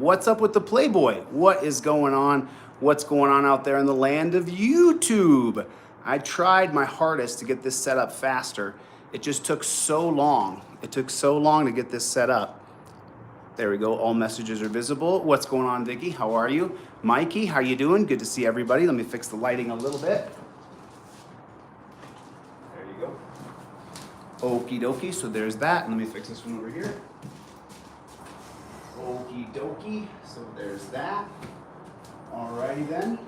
What's up with the Playboy? What is going on? What's going on out there in the land of YouTube? I tried my hardest to get this set up faster. It just took so long. It took so long to get this set up. There we go. All messages are visible. What's going on, Vicky? How are you? Mikey, how you doing? Good to see everybody. Let me fix the lighting a little bit. There you go. Okie dokie. So there's that. Let me fix this one over here. Okie dokie, so there's that. Alrighty then.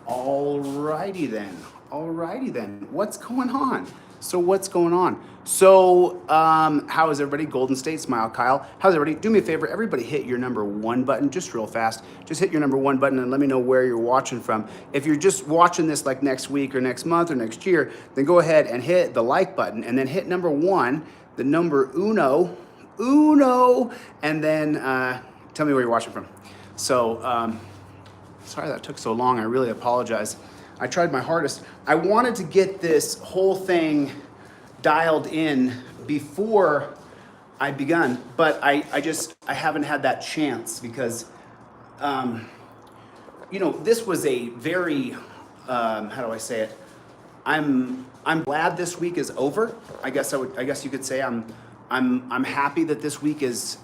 Alrighty then. Alrighty then. What's going on? So what's going on? So how is everybody? Golden State, Smile Kyle. How's everybody? Do me a favor, everybody hit your number 1 button just real fast. Just hit your number 1 button and let me know where you're watching from. If you're just watching this like next week or next month or next year, then go ahead and hit the like button and then hit number 1, the number uno, and then tell me where you're watching from. So, sorry that took so long. I really apologize. I tried my hardest. I wanted to get this whole thing dialed in before I begun, but I haven't had that chance because, you know, this was a very, how do I say it? I'm glad this week is over. I guess you could say I'm happy that this week has.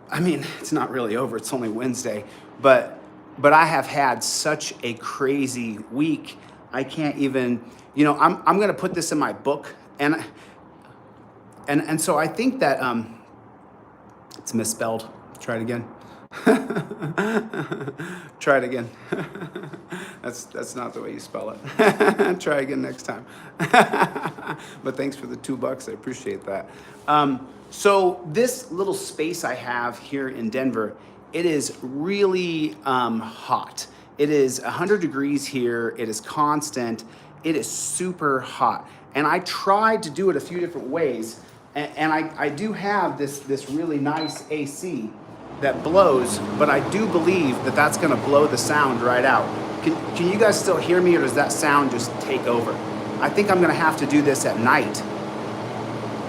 I mean, it's not really over. It's only Wednesday, but I have had such a crazy week. I can't even. You know, I'm gonna put this in my book, and so I think that it's misspelled. Try it again. Try it again. That's not the way you spell it. Try again next time. But thanks for the $2. I appreciate that. So this little space I have here in Denver, it is really hot. It is 100 degrees here. It is constant. It is super hot. And I tried to do it a few different ways. And I do have this really nice AC that blows, but I do believe that that's gonna blow the sound right out. Can you guys still hear me, or does that sound just take over? I think I'm gonna have to do this at night.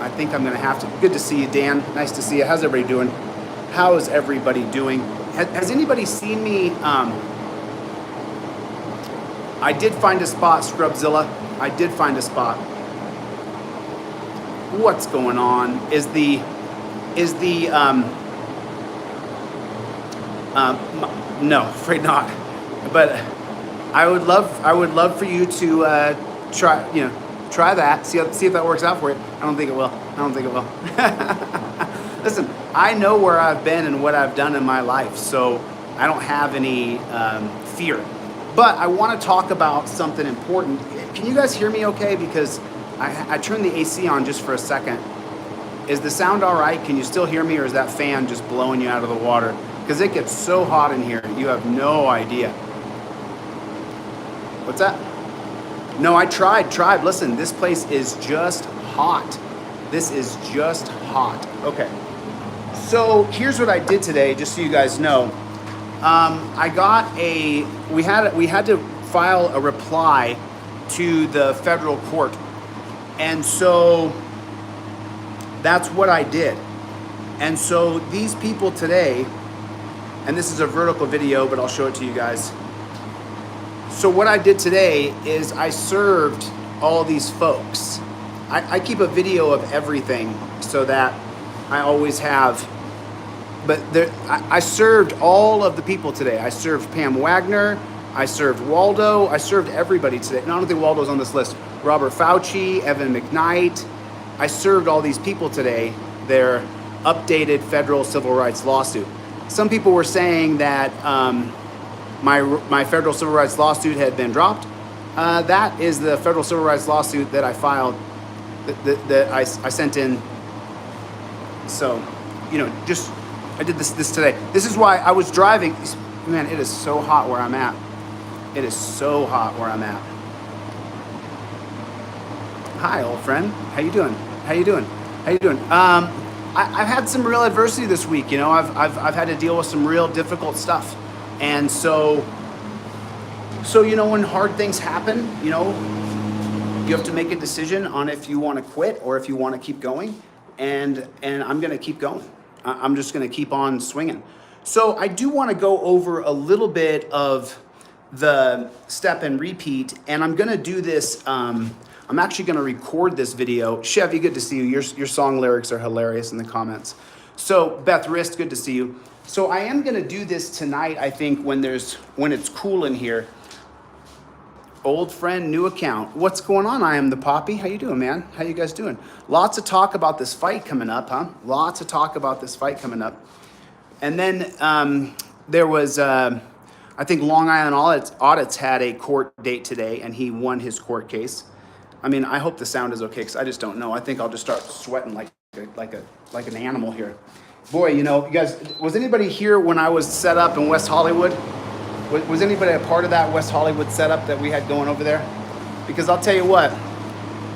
I think I'm gonna have to. Good to see you, Dan. Nice to see you. How's everybody doing? How is everybody doing? Has anybody seen me? I did find a spot, Scrubzilla. I did find a spot. What's going on? No, afraid not. But I would love for you to try that. See if that works out for you. I don't think it will. Listen, I know where I've been and what I've done in my life, so I don't have any fear. But I want to talk about something important. Can you guys hear me okay? Because I turned the AC on just for a second. Is the sound all right? Can you still hear me, or is that fan just blowing you out of the water? Because it gets so hot in here, you have no idea. What's that? No, I tried. Listen, this place is just hot. This is just hot. Okay. So here's what I did today, just so you guys know. We had to file a reply to the federal court. And so that's what I did. And so these people today, and this is a vertical video, but I'll show it to you guys. So what I did today is I served all these folks. I keep a video of everything so that I always have, but I served all of the people today. I served Pam Wagner, I served Waldo, I served everybody today. And I don't think Waldo's on this list. Robert Fauci, Evan McKnight. I served all these people today their updated federal civil rights lawsuit. Some people were saying that my federal civil rights lawsuit had been dropped. That is the federal civil rights lawsuit that I filed, that I sent in. So, you know, I did this today. This is why I was driving. Man, it is so hot where I'm at. It is so hot where I'm at. Hi, old friend. How you doing? I've had some real adversity this week. You know, I've had to deal with some real difficult stuff, and so you know, when hard things happen, you know, you have to make a decision on if you want to quit or if you want to keep going, and I'm gonna keep going. I'm just going to keep on swinging. So I do want to go over a little bit of the step and repeat, and I'm going to do this. I'm actually going to record this video. Chevy, good to see you. Your song lyrics are hilarious in the comments. So Beth Rist, good to see you. So I am going to do this tonight, I think, when it's cool in here. Old friend, new account. What's going on? I am the Poppy. How you doing, man? How you guys doing? Lots of talk about this fight coming up, huh? Lots of talk about this fight coming up. And then there was, I think Long Island Audits had a court date today, and he won his court case. I mean, I hope the sound is okay, because I just don't know. I think I'll just start sweating like an animal here. Boy, you know, you guys, was anybody here when I was set up in West Hollywood? Was anybody a part of that West Hollywood setup that we had going over there? Because I'll tell you what,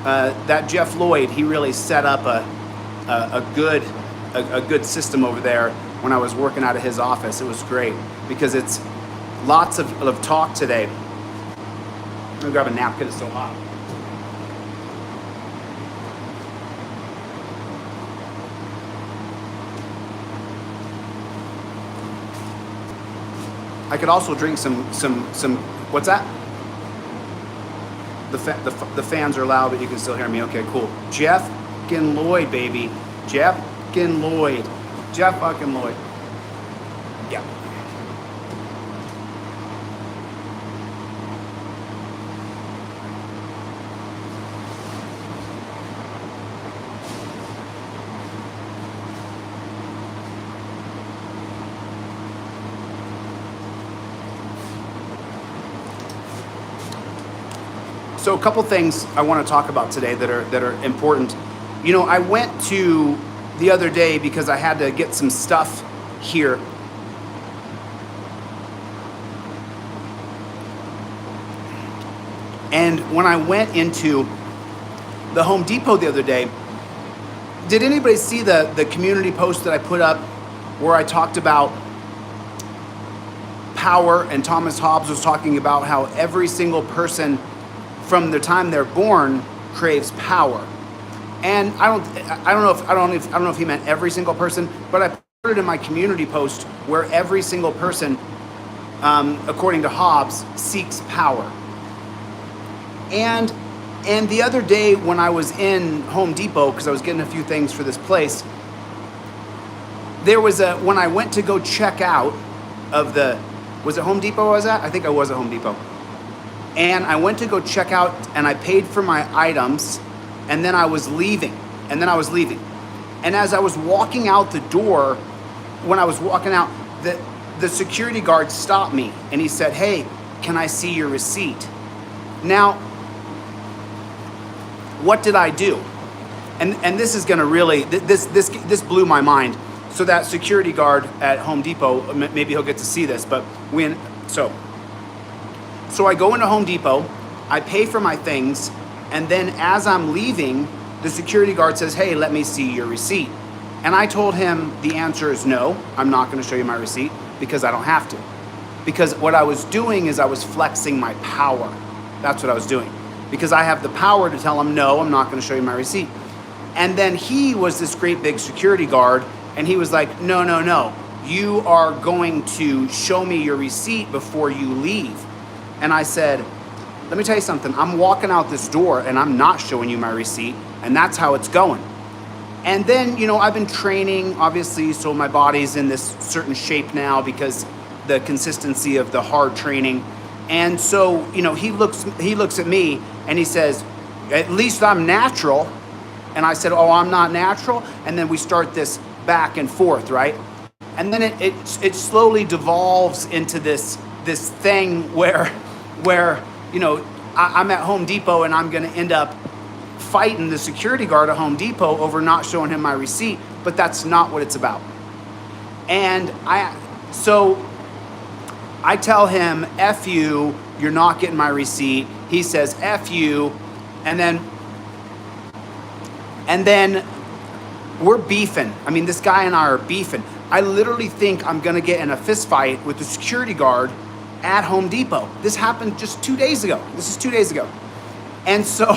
that Jeff Lloyd, he really set up a good system over there when I was working out of his office. It was great because it's lots of talk today. I'm gonna grab a napkin, it's so hot. I could also drink some, what's that? The fans are loud, but you can still hear me. Okay, cool. Jeff fucking Lloyd, baby. Jeff fucking Lloyd. Jeff fucking Lloyd. Yeah. So a couple things I want to talk about today that are important. You know, I went to the other day because I had to get some stuff here. And when I went into the Home Depot the other day, did anybody see the community post that I put up where I talked about power, and Thomas Hobbes was talking about how every single person from the time they're born craves power. And I don't know if he meant every single person, but I put it in my community post where every single person, according to Hobbes, seeks power. And the other day when I was in Home Depot, because I was getting a few things for this place, there was when I went to go check out of was it Home Depot I was at? I think I was at Home Depot. And I went to go check out, and I paid for my items, and then I was leaving. And as I was walking out the door, when I was walking out, the security guard stopped me, and he said, "Hey, can I see your receipt?" Now, what did I do? And this is gonna really, this blew my mind. So that security guard at Home Depot, maybe he'll get to see this, but So I go into Home Depot, I pay for my things, and then as I'm leaving, the security guard says, "Hey, let me see your receipt." And I told him the answer is no, I'm not gonna show you my receipt because I don't have to. Because what I was doing is I was flexing my power. That's what I was doing. Because I have the power to tell him, no, I'm not gonna show you my receipt. And then he was this great big security guard, and he was like, no, you are going to show me your receipt before you leave. And I said, let me tell you something. I'm walking out this door and I'm not showing you my receipt, and that's how it's going. And then, you know, I've been training, obviously, so my body's in this certain shape now because the consistency of the hard training. And so, you know, he looks at me and he says, "At least I'm natural." And I said, "Oh, I'm not natural." And then we start this back and forth, right? And then it slowly devolves into this thing where you know, I'm at Home Depot and I'm gonna end up fighting the security guard at Home Depot over not showing him my receipt, but that's not what it's about. And so I tell him, "F you, you're not getting my receipt." He says, "F you," and then we're beefing. I mean, this guy and I are beefing. I literally think I'm gonna get in a fist fight with the security guard at Home Depot. This happened just 2 days ago. This is 2 days ago. And so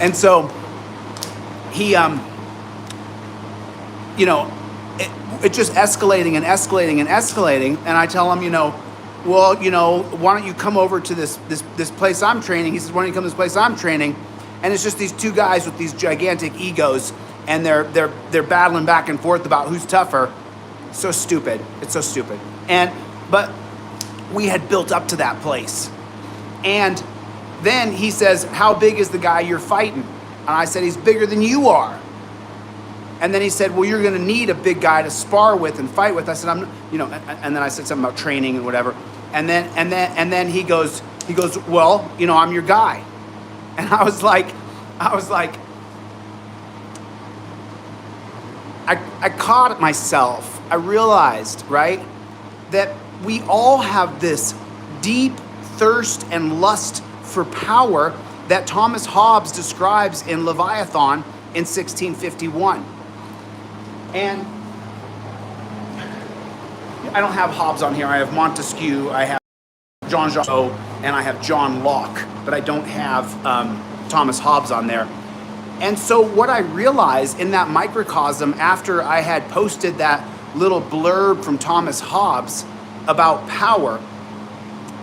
And so he, you know, it just escalating and escalating and escalating. And I tell him, you know, well, you know, why don't you come over to this place I'm training? He says, why don't you come to this place I'm training? And it's just these two guys with these gigantic egos, and they're battling back and forth about who's tougher. So stupid. It's so stupid. But we had built up to that place. And then he says, how big is the guy you're fighting? And I said, he's bigger than you are. And then he said, well, you're going to need a big guy to spar with and fight with. I said, you know, and then I said something about training and whatever. And then he goes, well, you know, I'm your guy. And I was like, I caught myself. I realized, right, that we all have this deep thirst and lust for power that Thomas Hobbes describes in Leviathan in 1651. And I don't have Hobbes on here. I have Montesquieu, I have Jean-Jacques Rousseau, and I have John Locke, but I don't have Thomas Hobbes on there. And so what I realized in that microcosm after I had posted that little blurb from Thomas Hobbes about power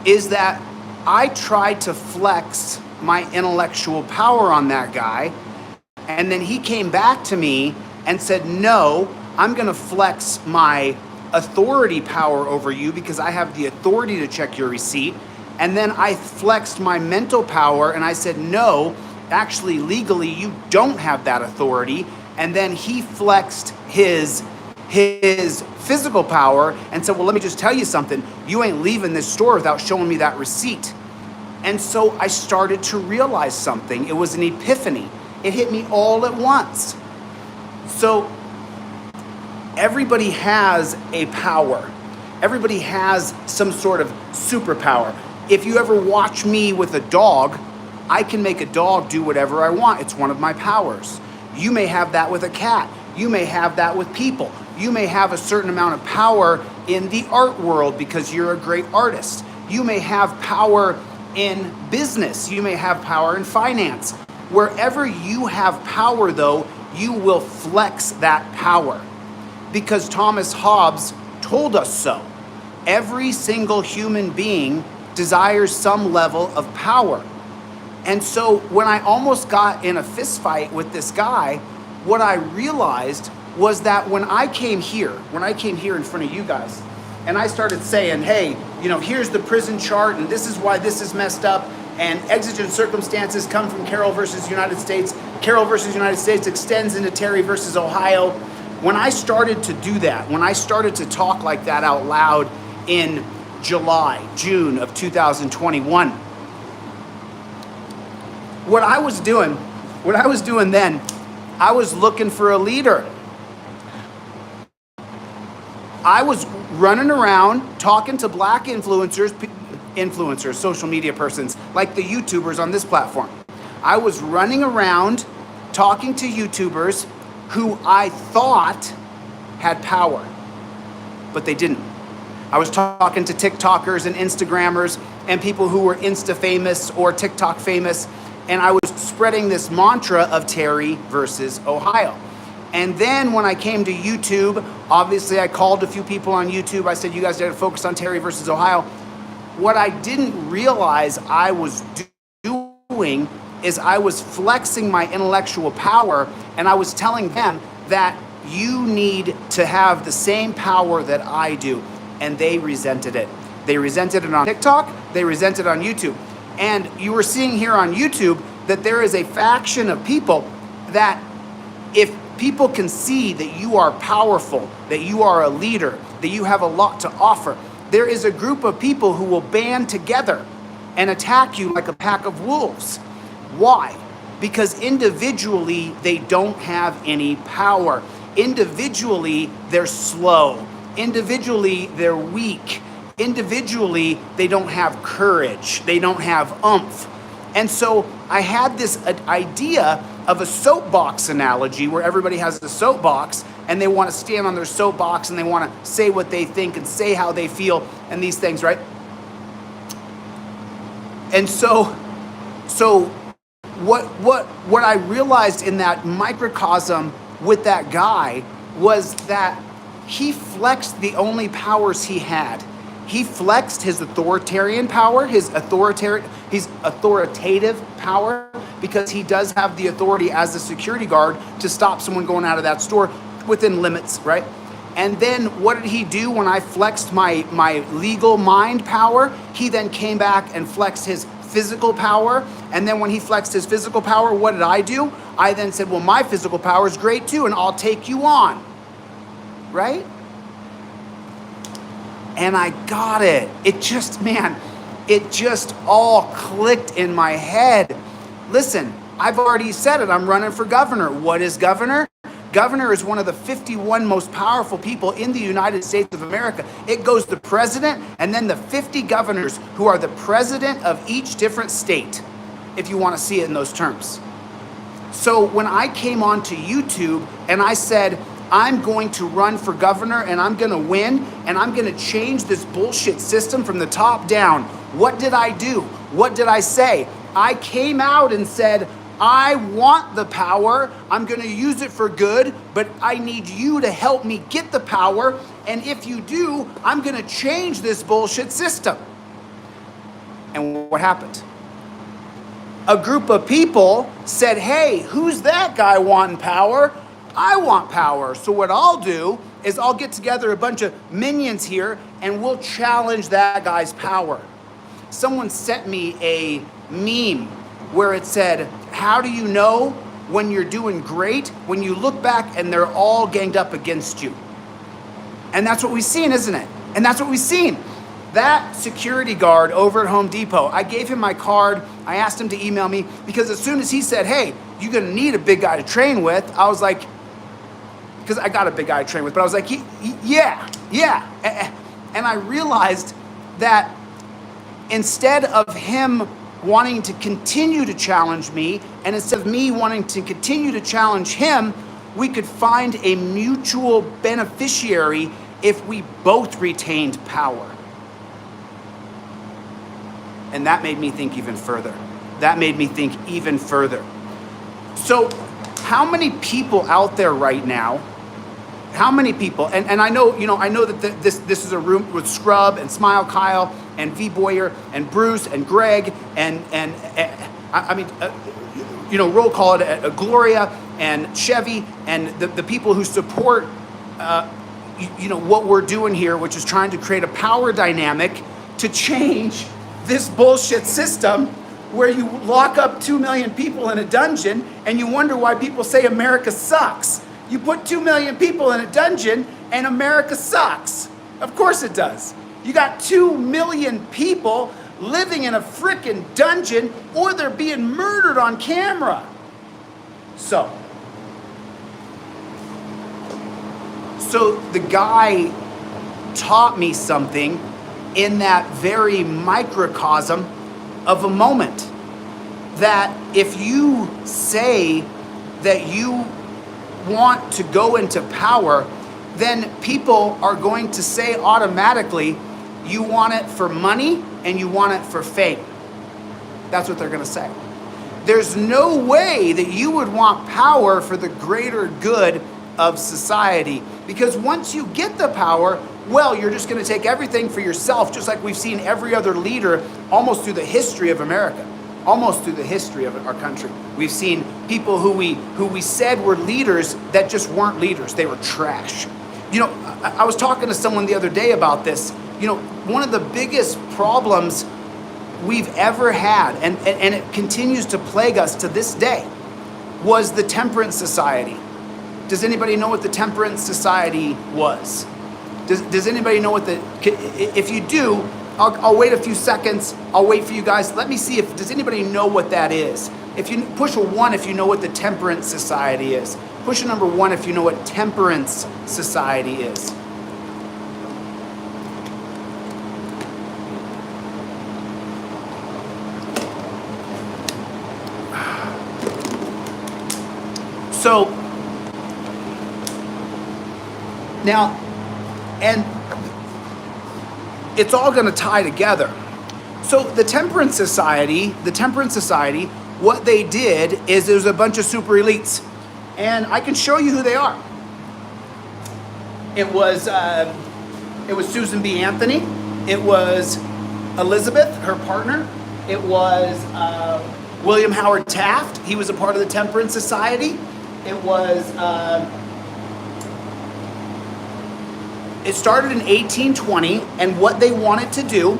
is that I tried to flex my intellectual power on that guy, and then he came back to me and said, no, I'm gonna flex my authority power over you because I have the authority to check your receipt. And then I flexed my mental power and I said, no, actually legally you don't have that authority. And then he flexed his physical power and said, well, let me just tell you something. You ain't leaving this store without showing me that receipt. And so I started to realize something. It was an epiphany. It hit me all at once. So everybody has a power. Everybody has some sort of superpower. If you ever watch me with a dog, I can make a dog do whatever I want. It's one of my powers. You may have that with a cat. You may have that with people. You may have a certain amount of power in the art world because you're a great artist. You may have power in business. You may have power in finance. Wherever you have power, though, you will flex that power because Thomas Hobbes told us so. Every single human being desires some level of power. And so when I almost got in a fist fight with this guy, what I realized was that when I came here in front of you guys, and I started saying, hey, you know, here's the prison chart, and this is why this is messed up, and exigent circumstances come from Carroll versus United States. Carroll versus United States extends into Terry versus Ohio. When I started to do that, when I started to talk like that out loud in June of 2021, what I was doing then, I was looking for a leader. I was running around talking to black influencers, social media persons, like the YouTubers on this platform. I was running around talking to YouTubers who I thought had power, but they didn't. I was talking to TikTokers and Instagrammers and people who were Insta famous or TikTok famous, and I was spreading this mantra of Terry versus Ohio. And then when I came to YouTube, obviously I called a few people on YouTube. I said, you guys got to focus on Terry versus Ohio. What I didn't realize I was doing is I was flexing my intellectual power, and I was telling them that you need to have the same power that I do. And they resented it. They resented it on TikTok. They resented it on YouTube. And you were seeing here on YouTube that there is a faction of people that if people can see that you are powerful, that you are a leader, that you have a lot to offer, there is a group of people who will band together and attack you like a pack of wolves. Why? Because individually, they don't have any power. Individually, they're slow. Individually, they're weak. Individually, they don't have courage. They don't have oomph. And so I had this idea of a soapbox analogy where everybody has a soapbox and they want to stand on their soapbox and they want to say what they think and say how they feel and these things, right? And so what I realized in that microcosm with that guy was that he flexed the only powers he had. He flexed his authoritarian power, his authoritative power, because he does have the authority as a security guard to stop someone going out of that store within limits, right? And then what did he do when I flexed my legal mind power? He then came back and flexed his physical power. And then when he flexed his physical power, what did I do? I then said, well, my physical power is great too, and I'll take you on, right? And I got it. It just all clicked in my head. Listen, I've already said it. I'm running for governor. What is governor? Governor is one of the 51 most powerful people in the United States of America. It goes the president and then the 50 governors who are the president of each different state, if you want to see it in those terms. So when I came onto YouTube and I said, I'm going to run for governor and I'm going to win and I'm going to change this bullshit system from the top down, what did I do? What did I say? I came out and said, I want the power, I'm going to use it for good, but I need you to help me get the power, and if you do, I'm going to change this bullshit system. And what happened? A group of people said, hey, who's that guy wanting power? I want power. So what I'll do is I'll get together a bunch of minions here and we'll challenge that guy's power. Someone sent me a meme where it said, how do you know when you're doing great? When you look back and they're all ganged up against you. And that's what we've seen, isn't it? And that's what we've seen. That security guard over at Home Depot, I gave him my card. I asked him to email me because as soon as he said, hey, you're gonna need a big guy to train with, I was like, because I got a big guy to train with, but I was like, yeah. And I realized that instead of him wanting to continue to challenge me, and instead of me wanting to continue to challenge him, we could find a mutual beneficiary if we both retained power. And that made me think even further. So how many people out there right now, how many people, and I know that this is a room with Scrub and Smile Kyle and V Boyer and Bruce and Greg and roll call it Gloria and Chevy and the people who support what we're doing here, which is trying to create a power dynamic to change this bullshit system where you lock up 2 million people in a dungeon and you wonder why people say America sucks. You put 2 million people in a dungeon and America sucks. Of course it does. You got 2 million people living in a frickin' dungeon or they're being murdered on camera. So the guy taught me something in that very microcosm of a moment, that if you say that you want to go into power, then people are going to say automatically you want it for money and you want it for fame. That's what they're going to say. There's no way that you would want power for the greater good of society, because once you get the power, well, you're just going to take everything for yourself, just like we've seen every other leader almost through the history of America. Almost through the history of our country. We've seen people who we said were leaders that just weren't leaders. They were trash. I was talking to someone the other day about this. One of the biggest problems we've ever had, and it continues to plague us to this day, was the Temperance Society. Does anybody know what the Temperance Society was? Does anybody know if you do, I'll wait a few seconds. I'll wait for you guys. Let me see does anybody know what that is? If you push a 1 if you know what the Temperance Society is. Push a number 1 if you know what Temperance Society is. So now, and it's all going to tie together. So the Temperance Society what they did is there's a bunch of super elites, and I can show you who they are. It was Susan B. Anthony. It was Elizabeth, her partner. It was William Howard Taft. He was a part of the Temperance Society. It was. It started in 1820, and what they wanted to do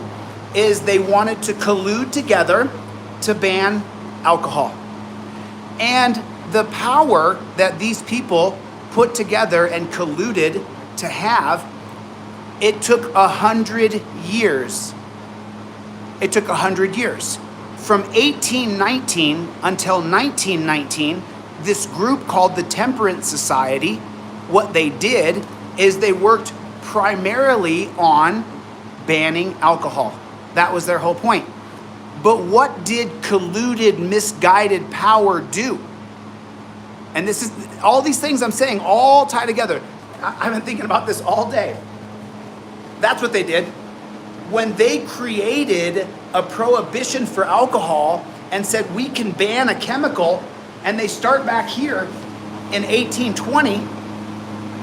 is they wanted to collude together to ban alcohol. And the power that these people put together and colluded to have, it took 100 years. It took 100 years. From 1819 until 1919, this group called the Temperance Society, what they did is they worked primarily on banning alcohol. That was their whole point. But what did colluded, misguided power do? And this is, all these things I'm saying all tie together. I've been thinking about this all day. That's what they did. When they created a prohibition for alcohol and said we can ban a chemical, and they start back here in 1820,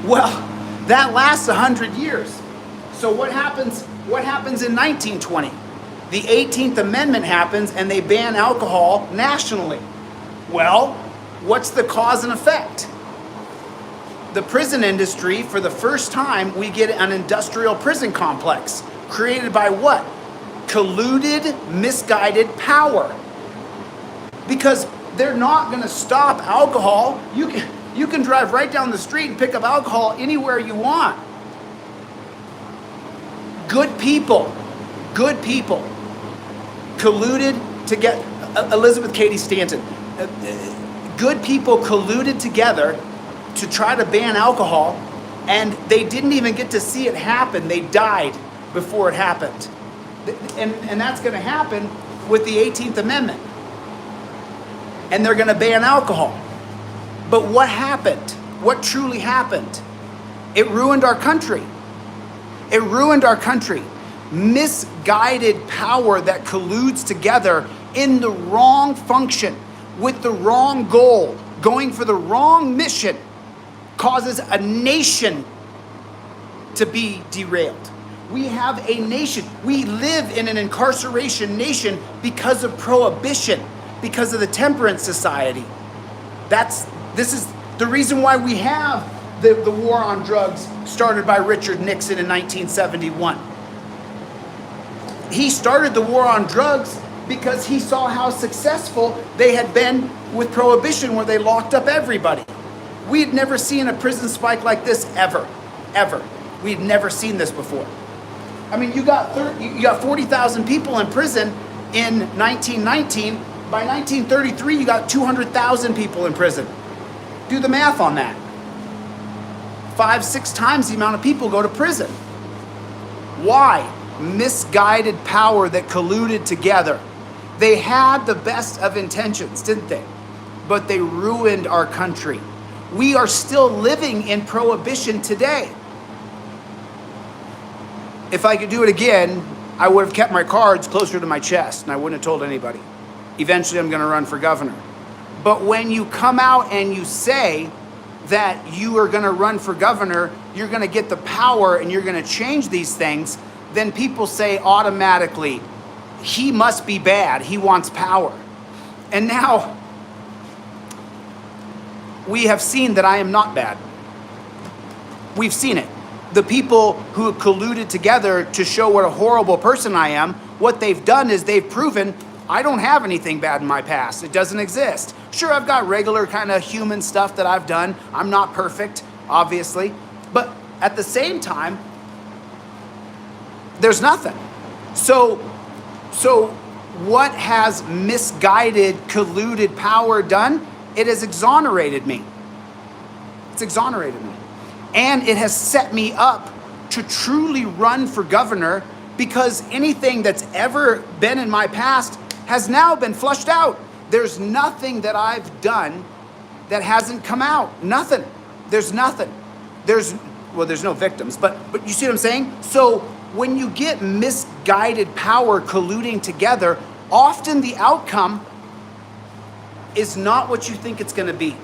well, that lasts 100 years. So what happens in 1920? The 18th Amendment happens and they ban alcohol nationally. Well, what's the cause and effect? The prison industry, for the first time, we get an industrial prison complex created by what? Colluded, misguided power. Because they're not going to stop alcohol. You can drive right down the street and pick up alcohol anywhere you want. Good people colluded to get Elizabeth Cady Stanton. Good people colluded together to try to ban alcohol, and they didn't even get to see it happen. They died before it happened. And that's going to happen with the 18th Amendment. And they're going to ban alcohol. But what happened? What truly happened? It ruined our country. It ruined our country. Misguided power that colludes together in the wrong function, with the wrong goal, going for the wrong mission, causes a nation to be derailed. We have a nation. We live in an incarceration because of prohibition, because of the Temperance Society. This is the reason why we have the war on drugs started by Richard Nixon in 1971. He started the war on drugs because he saw how successful they had been with prohibition, where they locked up everybody. We had never seen a prison spike like this ever. We had never seen this before. I mean, you got 40,000 people in prison in 1919. By 1933, you got 200,000 people in prison. Do the math on that. 5-6 times the amount of people go to prison. Why? Misguided power that colluded together. They had the best of intentions, didn't they? But they ruined our country. We are still living in prohibition today. If I could do it again, I would have kept my cards closer to my chest and I wouldn't have told anybody. Eventually I'm going to run for governor. But when you come out and you say that you are going to run for governor, you're going to get the power and you're going to change these things, then people say automatically, he must be bad. He wants power. And now we have seen that I am not bad. We've seen it. The people who colluded together to show what a horrible person I am, what they've done is they've proven I don't have anything bad in my past. It doesn't exist. Sure, I've got regular kind of human stuff that I've done. I'm not perfect, obviously. But at the same time, there's nothing. So what has misguided, colluded power done? It has exonerated me. It's exonerated me. And it has set me up to truly run for governor, because anything that's ever been in my past has now been flushed out. There's nothing that I've done that hasn't come out. Nothing. There's nothing. There's no victims, but you see what I'm saying? So when you get misguided power colluding together, often the outcome is not what you think it's going to be.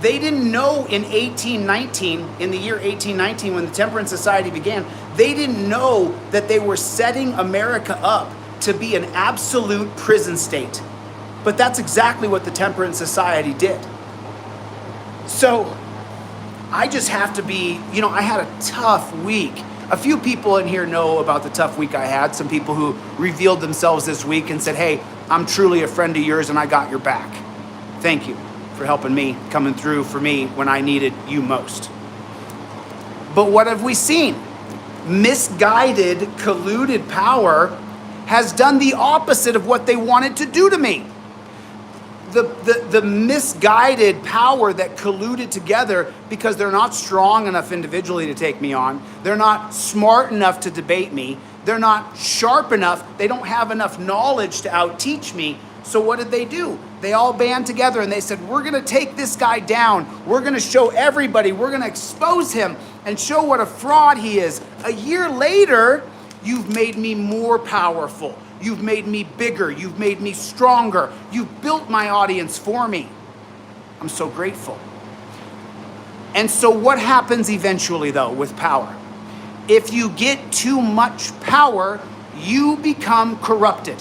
They didn't know in 1819, in the year 1819, when the Temperance Society began, they didn't know that they were setting America up to be an absolute prison state. But that's exactly what the Temperance Society did. So I just have to be, I had a tough week. A few people in here know about the tough week I had. Some people who revealed themselves this week and said, hey, I'm truly a friend of yours and I got your back. Thank you for helping me, coming through for me when I needed you most. But what have we seen? Misguided, colluded power has done the opposite of what they wanted to do to me. The misguided power that colluded together because they're not strong enough individually to take me on. They're not smart enough to debate me. They're not sharp enough. They don't have enough knowledge to out-teach me. So what did they do? They all band together and they said, we're going to take this guy down. We're going to show everybody. We're going to expose him and show what a fraud he is. A year later, you've made me more powerful. You've made me bigger. You've made me stronger. You've built my audience for me. I'm so grateful. And so what happens eventually, though, with power? If you get too much power, you become corrupted.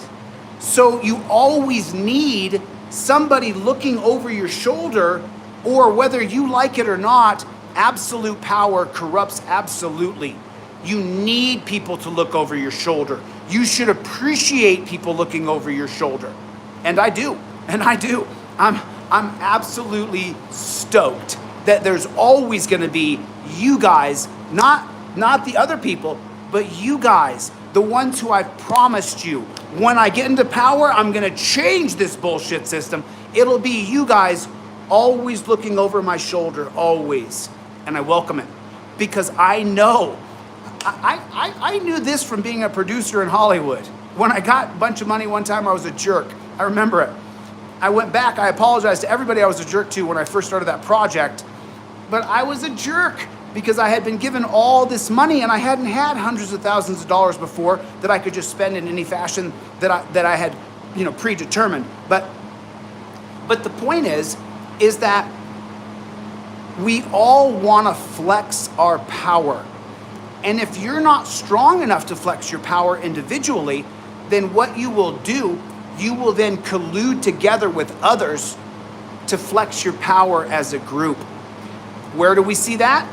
So you always need somebody looking over your shoulder, or whether you like it or not, absolute power corrupts absolutely. You need people to look over your shoulder. You should appreciate people looking over your shoulder. And I do. I'm absolutely stoked that there's always going to be you guys, not the other people, but you guys, the ones who I've promised you. When I get into power, I'm going to change this bullshit system. It'll be you guys always looking over my shoulder, always. And I welcome it because I know. I knew this from being a producer in Hollywood. When I got a bunch of money one time, I was a jerk. I remember it. I went back. I apologized to everybody I was a jerk to when I first started that project. But I was a jerk because I had been given all this money and I hadn't had hundreds of thousands of dollars before that I could just spend in any fashion that I had, predetermined. But the point is that we all want to flex our power. And if you're not strong enough to flex your power individually, then what you will do, you will then collude together with others to flex your power as a group. Where do we see that?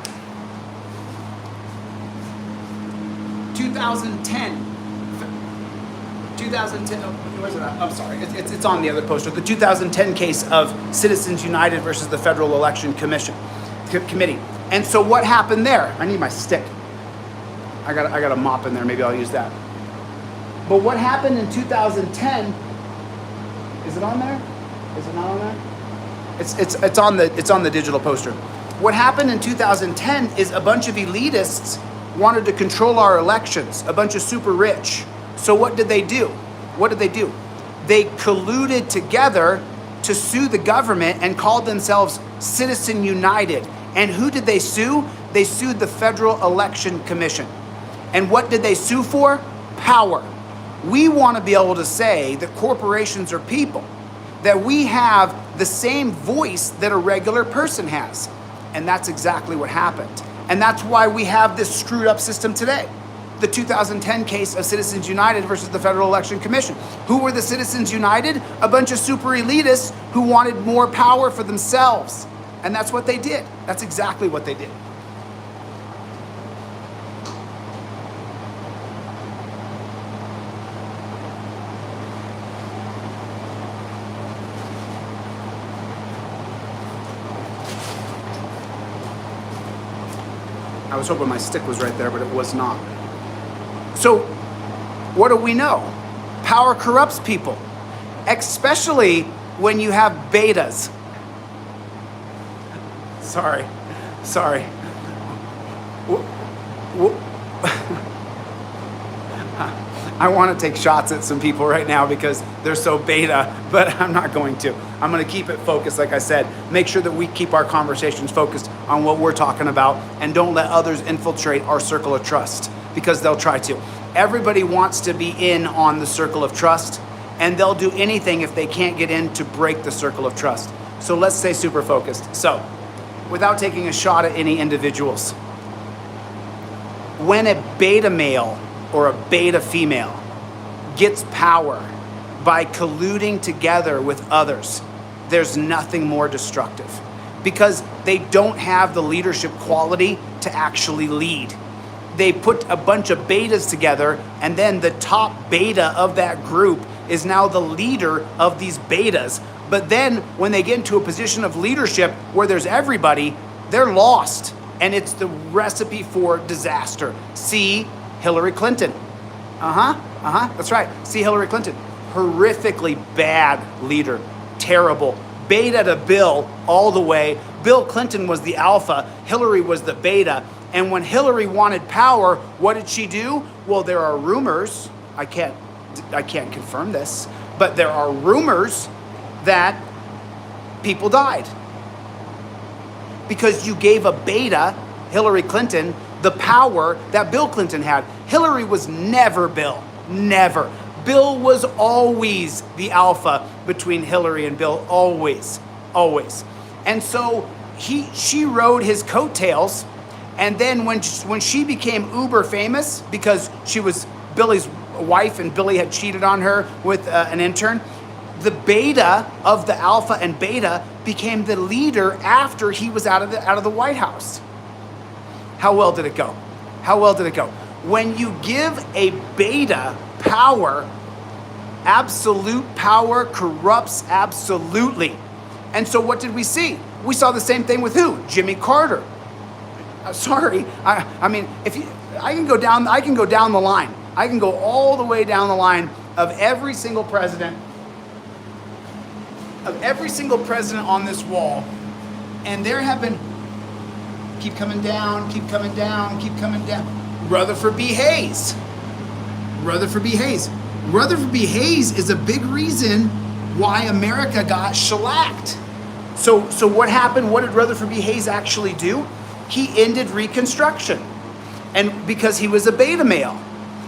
2010, where's it at? I'm sorry, it's on the other poster. The 2010 case of Citizens United versus the Federal Election Committee. And so what happened there? I need my stick. I got a mop in there, maybe I'll use that. But what happened in 2010, is it on there? Is it not on there? It's on the digital poster. What happened in 2010 is a bunch of elitists wanted to control our elections, a bunch of super rich. So what did they do? They colluded together to sue the government and called themselves Citizen United. And who did they sue? They sued the Federal Election Commission. And what did they sue for? Power. We want to be able to say that corporations are people, that we have the same voice that a regular person has. And that's exactly what happened. And that's why we have this screwed up system today. The 2010 case of Citizens United versus the Federal Election Commission. Who were the Citizens United? A bunch of super elitists who wanted more power for themselves. And that's what they did. That's exactly what they did. I was hoping my stick was right there, but it was not. So, what do we know? Power corrupts people, especially when you have betas. Sorry. I want to take shots at some people right now because they're so beta, but I'm not going to. I'm going to keep it focused, like I said. Make sure that we keep our conversations focused on what we're talking about and don't let others infiltrate our circle of trust because they'll try to. Everybody wants to be in on the circle of trust, and they'll do anything if they can't get in to break the circle of trust. So let's stay super focused. So, without taking a shot at any individuals, when a beta male or a beta female gets power by colluding together with others, there's nothing more destructive, because they don't have the leadership quality to actually lead. They put a bunch of betas together, and then the top beta of that group is now the leader of these betas. But then when they get into a position of leadership where there's everybody, they're lost. And it's the recipe for disaster. See Hillary Clinton. That's right. See Hillary Clinton. Horrifically bad leader. Terrible. Beta to Bill all the way. Bill Clinton was the alpha. Hillary was the beta. And when Hillary wanted power, what did she do? Well, there are rumors. I can't confirm this, but there are rumors that people died because you gave a beta, Hillary Clinton, the power that Bill Clinton had. Hillary was never Bill, never. Bill was always the alpha between Hillary and Bill, always. And so she rode his coattails, and then when she became uber famous because she was Billy's wife and Billy had cheated on her with an intern, the beta of the alpha and beta became the leader after he was out of the White House. How well did it go? When you give a beta power, absolute power corrupts absolutely. And so what did we see? We saw the same thing with who? Jimmy Carter. Sorry, I mean, I can go down the line. I can go all the way down the line of every single president on this wall, and there have been, keep coming down. Rutherford B. Hayes is a big reason why America got shellacked. So what happened? What did Rutherford B. Hayes actually do? He ended Reconstruction, and because he was a beta male,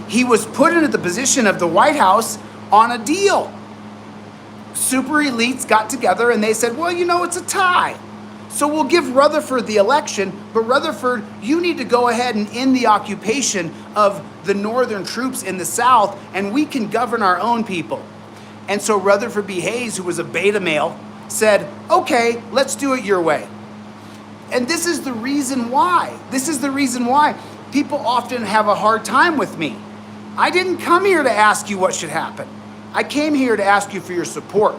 he was put into the position of the White House on a deal. Super elites got together and they said, well, it's a tie. So we'll give Rutherford the election, but Rutherford, you need to go ahead and end the occupation of the northern troops in the South, and we can govern our own people. And so Rutherford B. Hayes, who was a beta male, said, okay, let's do it your way. And this is the reason why. People often have a hard time with me. I didn't come here to ask you what should happen. I came here to ask you for your support.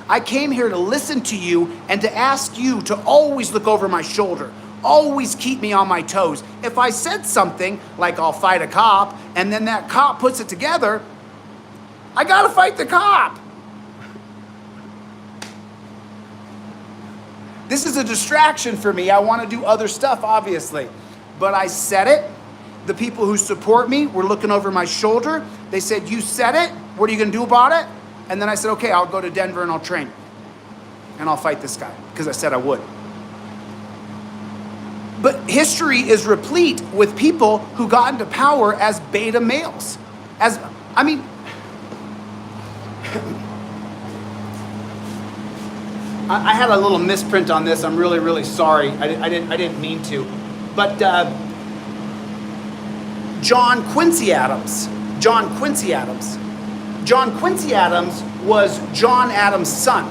I came here to listen to you and to ask you to always look over my shoulder, always keep me on my toes. If I said something like I'll fight a cop and then that cop puts it together, I gotta fight the cop. This is a distraction for me. I want to do other stuff, obviously. But I said it. The people who support me were looking over my shoulder. They said, you said it. What are you going to do about it? And then I said, okay, I'll go to Denver and I'll train. And I'll fight this guy because I said I would. But history is replete with people who got into power as beta males. I had a little misprint on this. I'm really, really sorry. I didn't mean to. But John Quincy Adams was John Adams' son.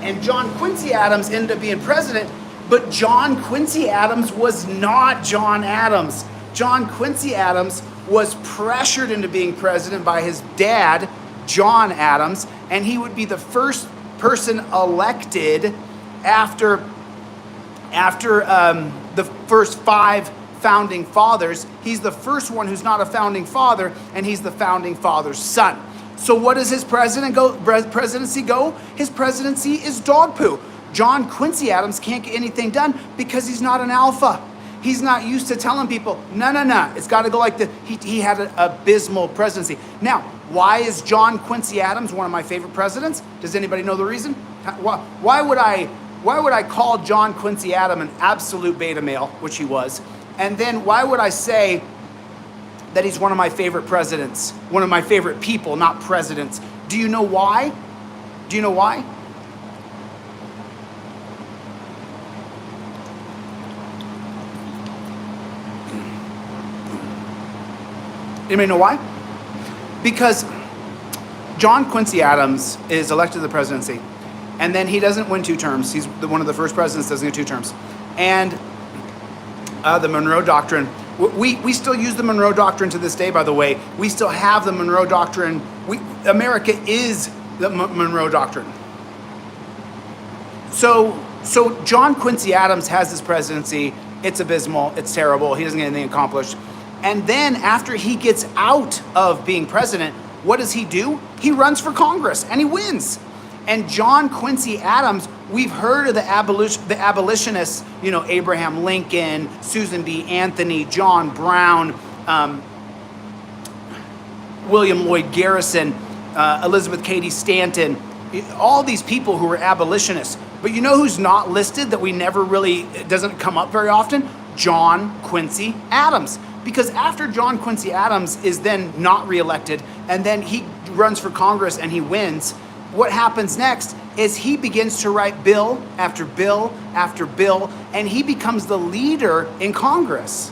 And John Quincy Adams ended up being president, but John Quincy Adams was not John Adams. John Quincy Adams was pressured into being president by his dad, John Adams, and he would be the first person elected after the first 5 founding fathers. He's the first one who's not a founding father, and he's the founding father's son. So what does his presidency go? His presidency is dog poo. John Quincy Adams can't get anything done because he's not an alpha. He's not used to telling people, no, it's got to go like this. He had an abysmal presidency. Now, why is John Quincy Adams one of my favorite presidents? Does anybody know the reason? Why would I call John Quincy Adams an absolute beta male, which he was? And then why would I say that he's one of my favorite presidents, one of my favorite people, not presidents? Do you know why? Do you know why? Anybody know why? Because John Quincy Adams is elected to the presidency, and then he doesn't win 2 terms. He's one of the first presidents that doesn't get 2 terms. And the Monroe Doctrine, we still use the Monroe Doctrine to this day, by the way. We still have the Monroe Doctrine. America is the Monroe Doctrine. So John Quincy Adams has this presidency. It's abysmal. It's terrible. He doesn't get anything accomplished. And then after he gets out of being president, what does he do? He runs for Congress and he wins. And John Quincy Adams, we've heard of the abolitionists, you know, Abraham Lincoln, Susan B. Anthony, John Brown, William Lloyd Garrison, Elizabeth Cady Stanton, all these people who were abolitionists. But you know who's not listed that we never really, doesn't come up very often? John Quincy Adams. Because after John Quincy Adams is then not reelected, and then he runs for Congress and he wins, what happens next is he begins to write bill after bill after bill, and he becomes the leader in Congress.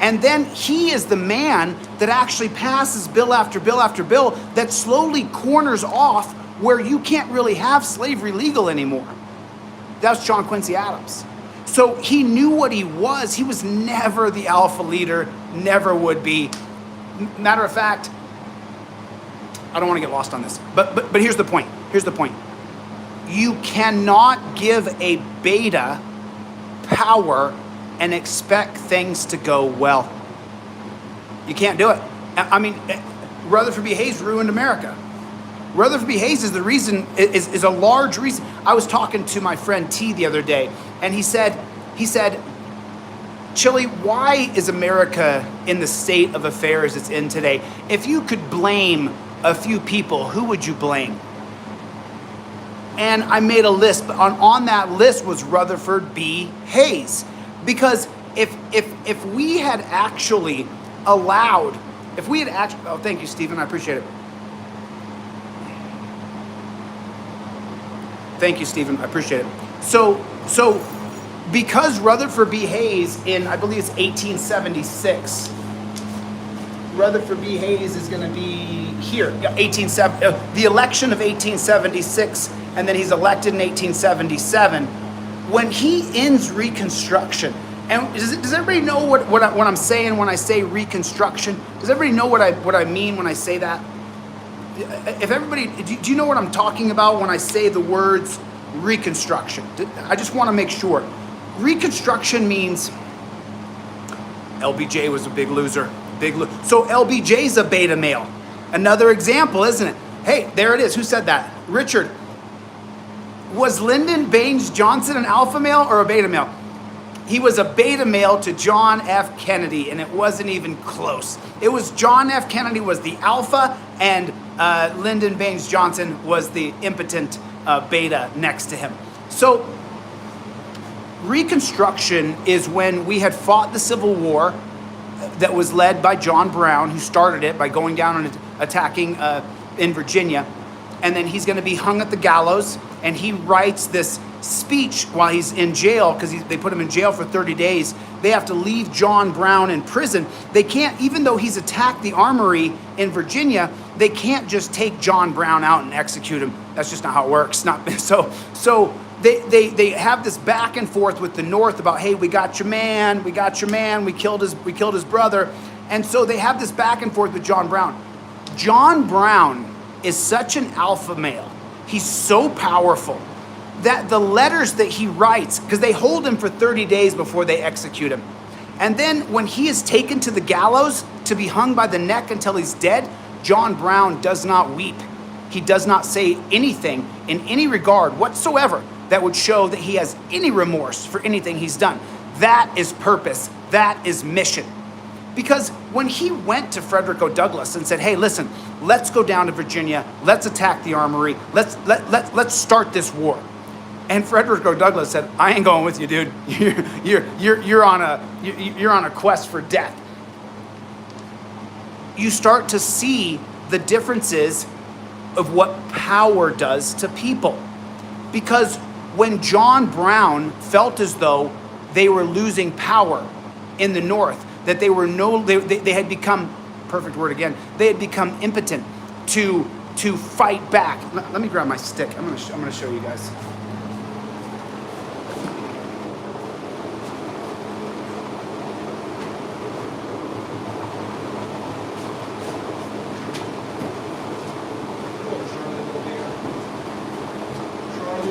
And then he is the man that actually passes bill after bill after bill that slowly corners off where you can't really have slavery legal anymore. That's John Quincy Adams. So he knew what he was. He was never the alpha leader, never would be. Matter of fact, I don't want to get lost on this, but here's the point. Here's the point. You cannot give a beta power and expect things to go well. You can't do it. I mean, Rutherford B. Hayes ruined America. Rutherford B. Hayes is the reason, is a large reason. I was talking to my friend T the other day, and he said, Chille, why is America in the state of affairs it's in today? If you could blame a few people, who would you blame? And I made a list, but on that list was Rutherford B. Hayes. Because if we had actually allowed, oh, thank you, Stephen, I appreciate it. Thank you, Stephen, I appreciate it. So because Rutherford B. Hayes in, I believe it's 1876, Rutherford B. Hayes is going to be here, the election of 1876, and then he's elected in 1877. When he ends Reconstruction, and does everybody know what I'm saying when I say Reconstruction? Does everybody know what I mean when I say that? If everybody, do you know what I'm talking about when I say the words Reconstruction? I just want to make sure. Reconstruction means LBJ was a big loser. So LBJ's a beta male. Another example, isn't it? Hey, there it is. Who said that? Richard. Was Lyndon Baines Johnson an alpha male or a beta male? He was a beta male to John F. Kennedy, and it wasn't even close. It was John F. Kennedy was the alpha, and Lyndon Baines Johnson was the impotent beta next to him. So Reconstruction is when we had fought the Civil War that was led by John Brown, who started it by going down and attacking in Virginia. And then he's going to be hung at the gallows, and he writes this speech while he's in jail, because they put him in jail for 30 days. They have to leave John Brown in prison. They can't, even though he's attacked the armory in Virginia, they can't just take John Brown out and execute him. That's just not how it works. So they have this back and forth with the North about, hey, we got your man, we killed his brother. And so they have this back and forth with John Brown. John Brown is such an alpha male. He's so powerful that the letters that he writes, because they hold him for 30 days before they execute him. And then when he is taken to the gallows to be hung by the neck until he's dead, John Brown does not weep. He does not say anything in any regard whatsoever that would show that he has any remorse for anything he's done. That is purpose. That is mission. Because when he went to Frederick O. Douglass and said, hey, listen, let's go down to Virginia, let's attack the armory, let's start this war. And Frederick O. Douglass said, I ain't going with you, dude. You're on a quest for death. You start to see the differences of what power does to people. Because when John Brown felt as though they were losing power in the North, that they had become, perfect word again, they had become impotent to fight back. Let me grab my stick. I'm gonna show you guys.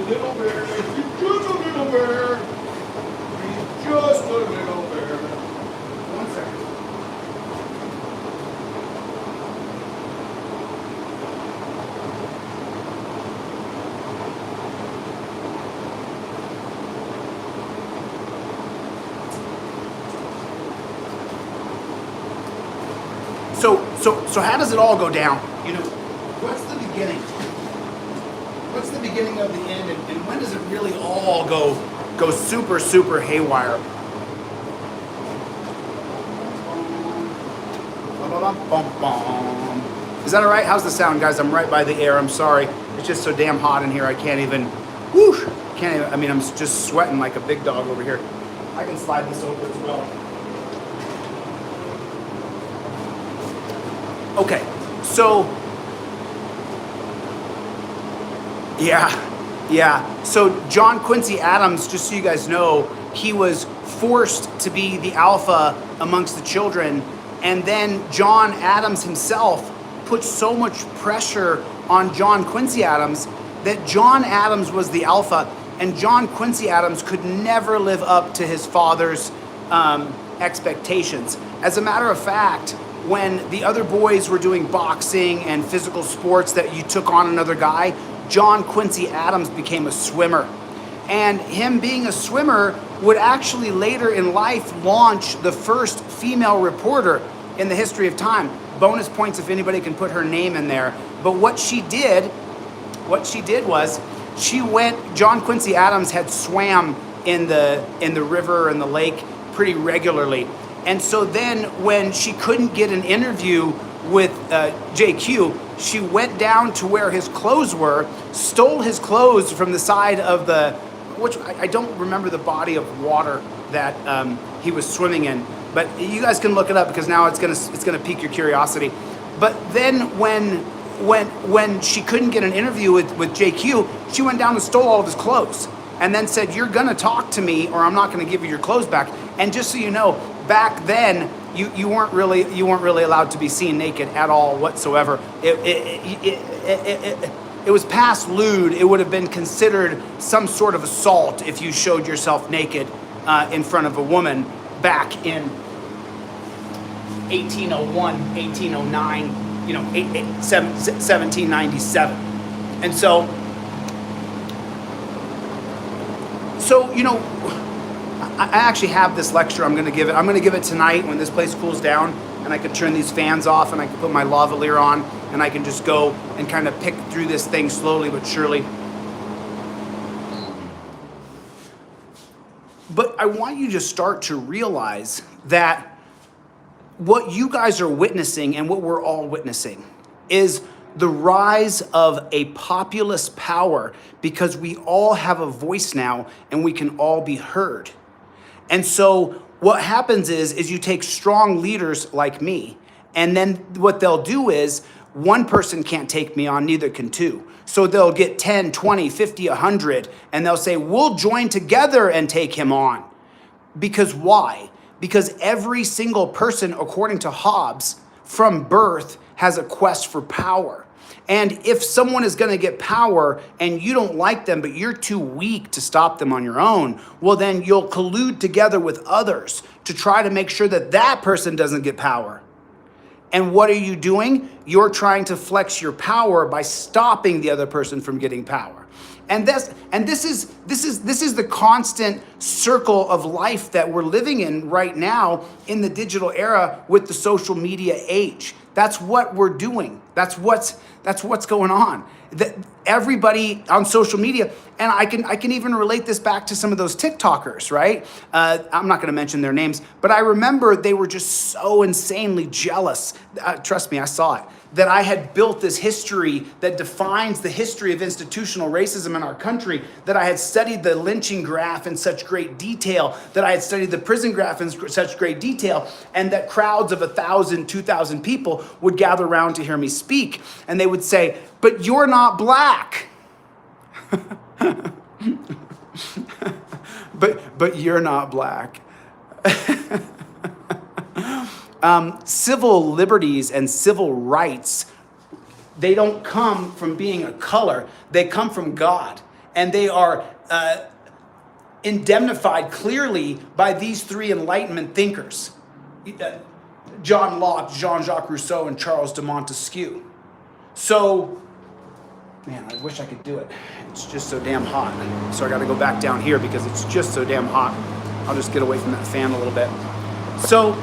Little bear, he's just a little bear. He's just a little bear. One second. So how does it all go down? You know, what's the beginning? What's the beginning of the end, and when does it really all go super, super haywire? Is that all right? How's the sound, guys? I'm right by the air. I'm sorry. It's just so damn hot in here. I can't even, I mean, I'm just sweating like a big dog over here. I can slide this over as well. Okay, so, yeah. So John Quincy Adams, just so you guys know, he was forced to be the alpha amongst the children. And then John Adams himself put so much pressure on John Quincy Adams that John Adams was the alpha, and John Quincy Adams could never live up to his father's expectations. As a matter of fact, when the other boys were doing boxing and physical sports that you took on another guy, John Quincy Adams became a swimmer. And him being a swimmer would actually later in life launch the first female reporter in the history of time. Bonus points if anybody can put her name in there. But what she did was she went, John Quincy Adams had swam in the river and the lake pretty regularly. And so then when she couldn't get an interview with JQ, she went down to where his clothes were, stole his clothes from the side of which I don't remember the body of water that he was swimming in, but you guys can look it up because now it's gonna pique your curiosity. But then when she couldn't get an interview with JQ, she went down and stole all of his clothes and then said, "You're gonna talk to me or I'm not gonna give you your clothes back." And just so you know, back then you weren't really allowed to be seen naked at all whatsoever. It was past lewd. It would have been considered some sort of assault if you showed yourself naked in front of a woman back in 1801, 1809, 1797. And so I actually have this lecture I'm going to give it. I'm going to give it tonight when this place cools down and I can turn these fans off and I can put my lavalier on and I can just go and kind of pick through this thing slowly but surely. But I want you to start to realize that what you guys are witnessing and what we're all witnessing is the rise of a populist power, because we all have a voice now and we can all be heard. And so what happens is you take strong leaders like me, and then what they'll do is one person can't take me on, neither can two. So they'll get 10, 20, 50, 100, and they'll say, we'll join together and take him on. Because why? Because every single person, according to Hobbes, from birth has a quest for power. And if someone is going to get power and you don't like them, but you're too weak to stop them on your own, well, then you'll collude together with others to try to make sure that that person doesn't get power. And what are you doing? You're trying to flex your power by stopping the other person from getting power. And this is the constant circle of life that we're living in right now in the digital era with the social media age. That's what we're doing. That's what's going on. That everybody on social media, and I can even relate this back to some of those TikTokers, right? I'm not going to mention their names, but I remember they were just so insanely jealous. Trust me, I saw it. that I had built this history that defines the history of institutional racism in our country, that I had studied the lynching graph in such great detail, that I had studied the prison graph in such great detail, and that crowds of 1,000, 2,000 people would gather around to hear me speak. And they would say, "But you're not black." but you're not black. Civil liberties and civil rights, they don't come from being a color. They come from God. And they are indemnified clearly by these three Enlightenment thinkers, John Locke, Jean-Jacques Rousseau, and Charles de Montesquieu. So, man, I wish I could do it. It's just so damn hot. So I got to go back down here because it's just so damn hot. I'll just get away from that fan a little bit. So,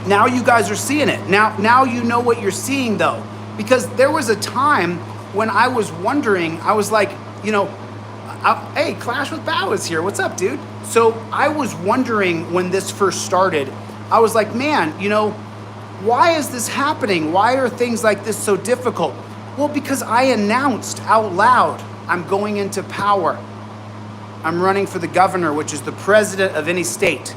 now you guys are seeing it. Now you know what you're seeing, though. Because there was a time when I was wondering, I was like, hey, Clash with Bao is here. What's up, dude? So I was wondering when this first started, I was like, man, why is this happening? Why are things like this so difficult? Well, because I announced out loud, I'm going into power. I'm running for the governor, which is the president of any state.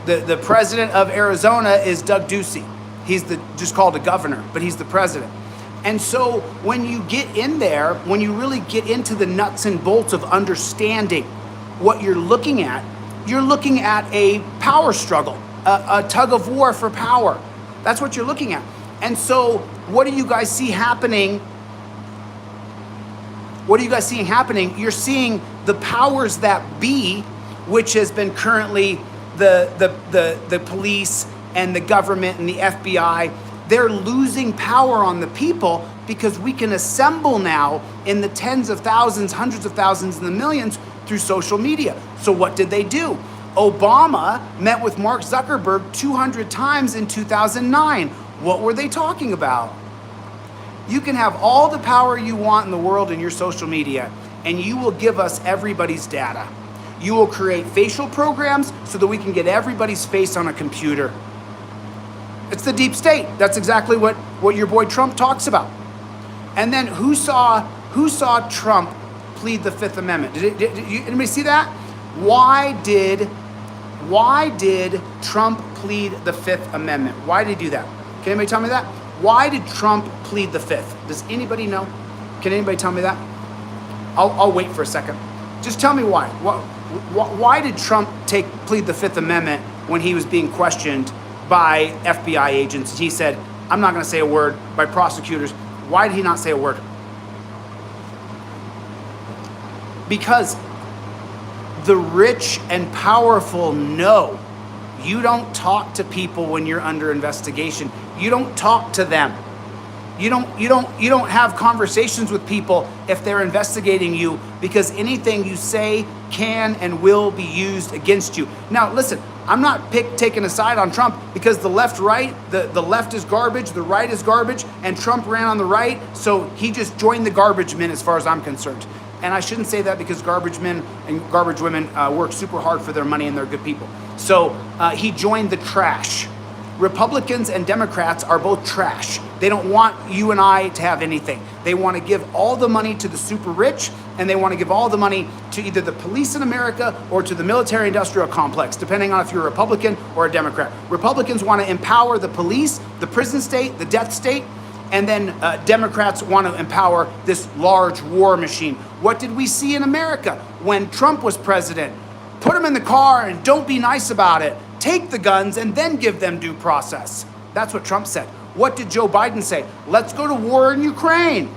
The president of Arizona is Doug Ducey. He's just called a governor, but he's the president. And so when you get in there, when you really get into the nuts and bolts of understanding what you're looking at a power struggle, a tug of war for power. That's what you're looking at. And so what do you guys see happening? What are you guys seeing happening? You're seeing the powers that be, which has been currently the police and the government and the FBI, they're losing power on the people because we can assemble now in the tens of thousands, hundreds of thousands, and the millions through social media. So what did they do? Obama met with Mark Zuckerberg 200 times in 2009. What were they talking about? You can have all the power you want in the world in your social media, and you will give us everybody's data. You will create facial programs so that we can get everybody's face on a computer. It's the deep state. That's exactly what your boy Trump talks about. And then who saw Trump plead the Fifth Amendment? Did anybody see that? Why did Trump plead the Fifth Amendment? Why did he do that? Can anybody tell me that? Why did Trump plead the Fifth? Does anybody know? Can anybody tell me that? I'll wait for a second. Just tell me why. Why did Trump plead the Fifth Amendment when he was being questioned by FBI agents? He said, I'm not going to say a word, by prosecutors. Why did he not say a word? Because the rich and powerful know you don't talk to people when you're under investigation. You don't talk to them. You don't have conversations with people if they're investigating you, because anything you say can and will be used against you. Now, listen, I'm not taking a side on Trump, because the left is garbage, the right is garbage, and Trump ran on the right, so he just joined the garbage men as far as I'm concerned. And I shouldn't say that, because garbage men and garbage women work super hard for their money and they're good people. So he joined the trash. Republicans and Democrats are both trash. They don't want you and I to have anything. They want to give all the money to the super rich, and they want to give all the money to either the police in America or to the military-industrial complex, depending on if you're a Republican or a Democrat. Republicans want to empower the police, the prison state, the death state, and then Democrats want to empower this large war machine. What did we see in America when Trump was president? Put them in the car and don't be nice about it. Take the guns and then give them due process. That's what Trump said. What did Joe Biden say? Let's go to war in Ukraine.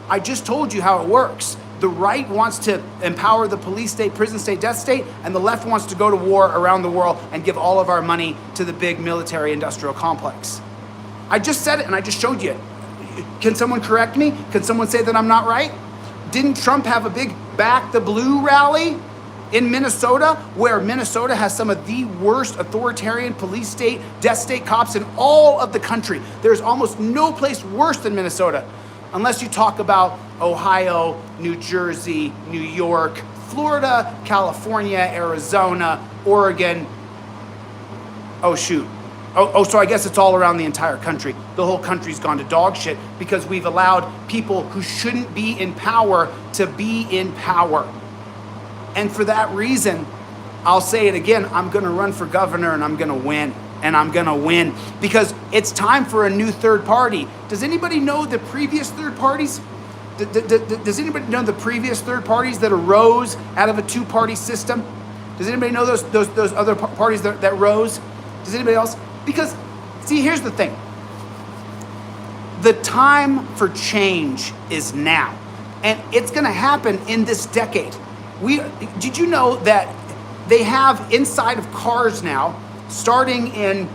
I just told you how it works. The right wants to empower the police state, prison state, death state, and the left wants to go to war around the world and give all of our money to the big military industrial complex. I just said it and I just showed you it. Can someone correct me? Can someone say that I'm not right? Didn't Trump have a big Back the Blue rally in Minnesota, where Minnesota has some of the worst authoritarian police state, death state cops in all of the country? There's almost no place worse than Minnesota, unless you talk about Ohio, New Jersey, New York, Florida, California, Arizona, Oregon. Oh shoot, So I guess it's all around the entire country. The whole country's gone to dog shit because we've allowed people who shouldn't be in power to be in power. And for that reason, I'll say it again, I'm gonna run for governor and I'm gonna win. And I'm gonna win because it's time for a new third party. Does anybody know the previous third parties? Does anybody know the previous third parties that arose out of a two-party system? Does anybody know those other parties that rose? Does anybody else? Because, see, here's the thing. The time for change is now. And it's gonna happen in this decade. Did you know that they have inside of cars now, starting in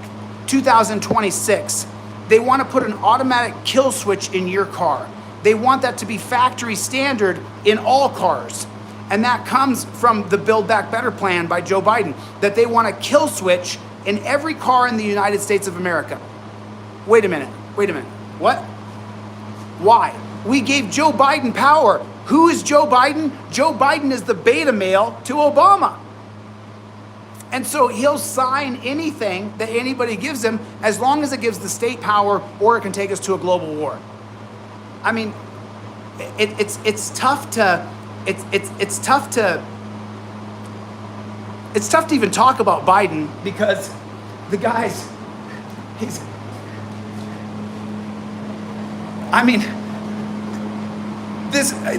2026, they wanna put an automatic kill switch in your car. They want that to be factory standard in all cars. And that comes from the Build Back Better plan by Joe Biden, that they want a kill switch in every car in the United States of America. Wait a minute. What? Why? We gave Joe Biden power. Who is Joe Biden? Joe Biden is the beta male to Obama. And so he'll sign anything that anybody gives him as long as it gives the state power or it can take us to a global war. I mean, it's tough to even talk about Biden because the guy's,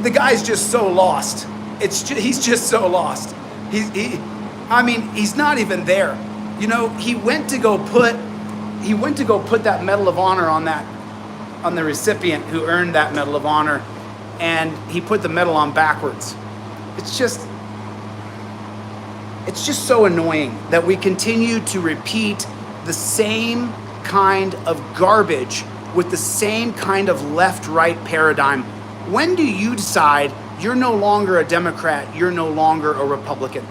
the guy's just so lost. He's just so lost. He's not even there. You know, he went to go put that Medal of Honor on the recipient who earned that Medal of Honor, and he put the medal on backwards. It's just so annoying that we continue to repeat the same kind of garbage with the same kind of left-right paradigm. When do you decide you're no longer a Democrat, you're no longer a Republican?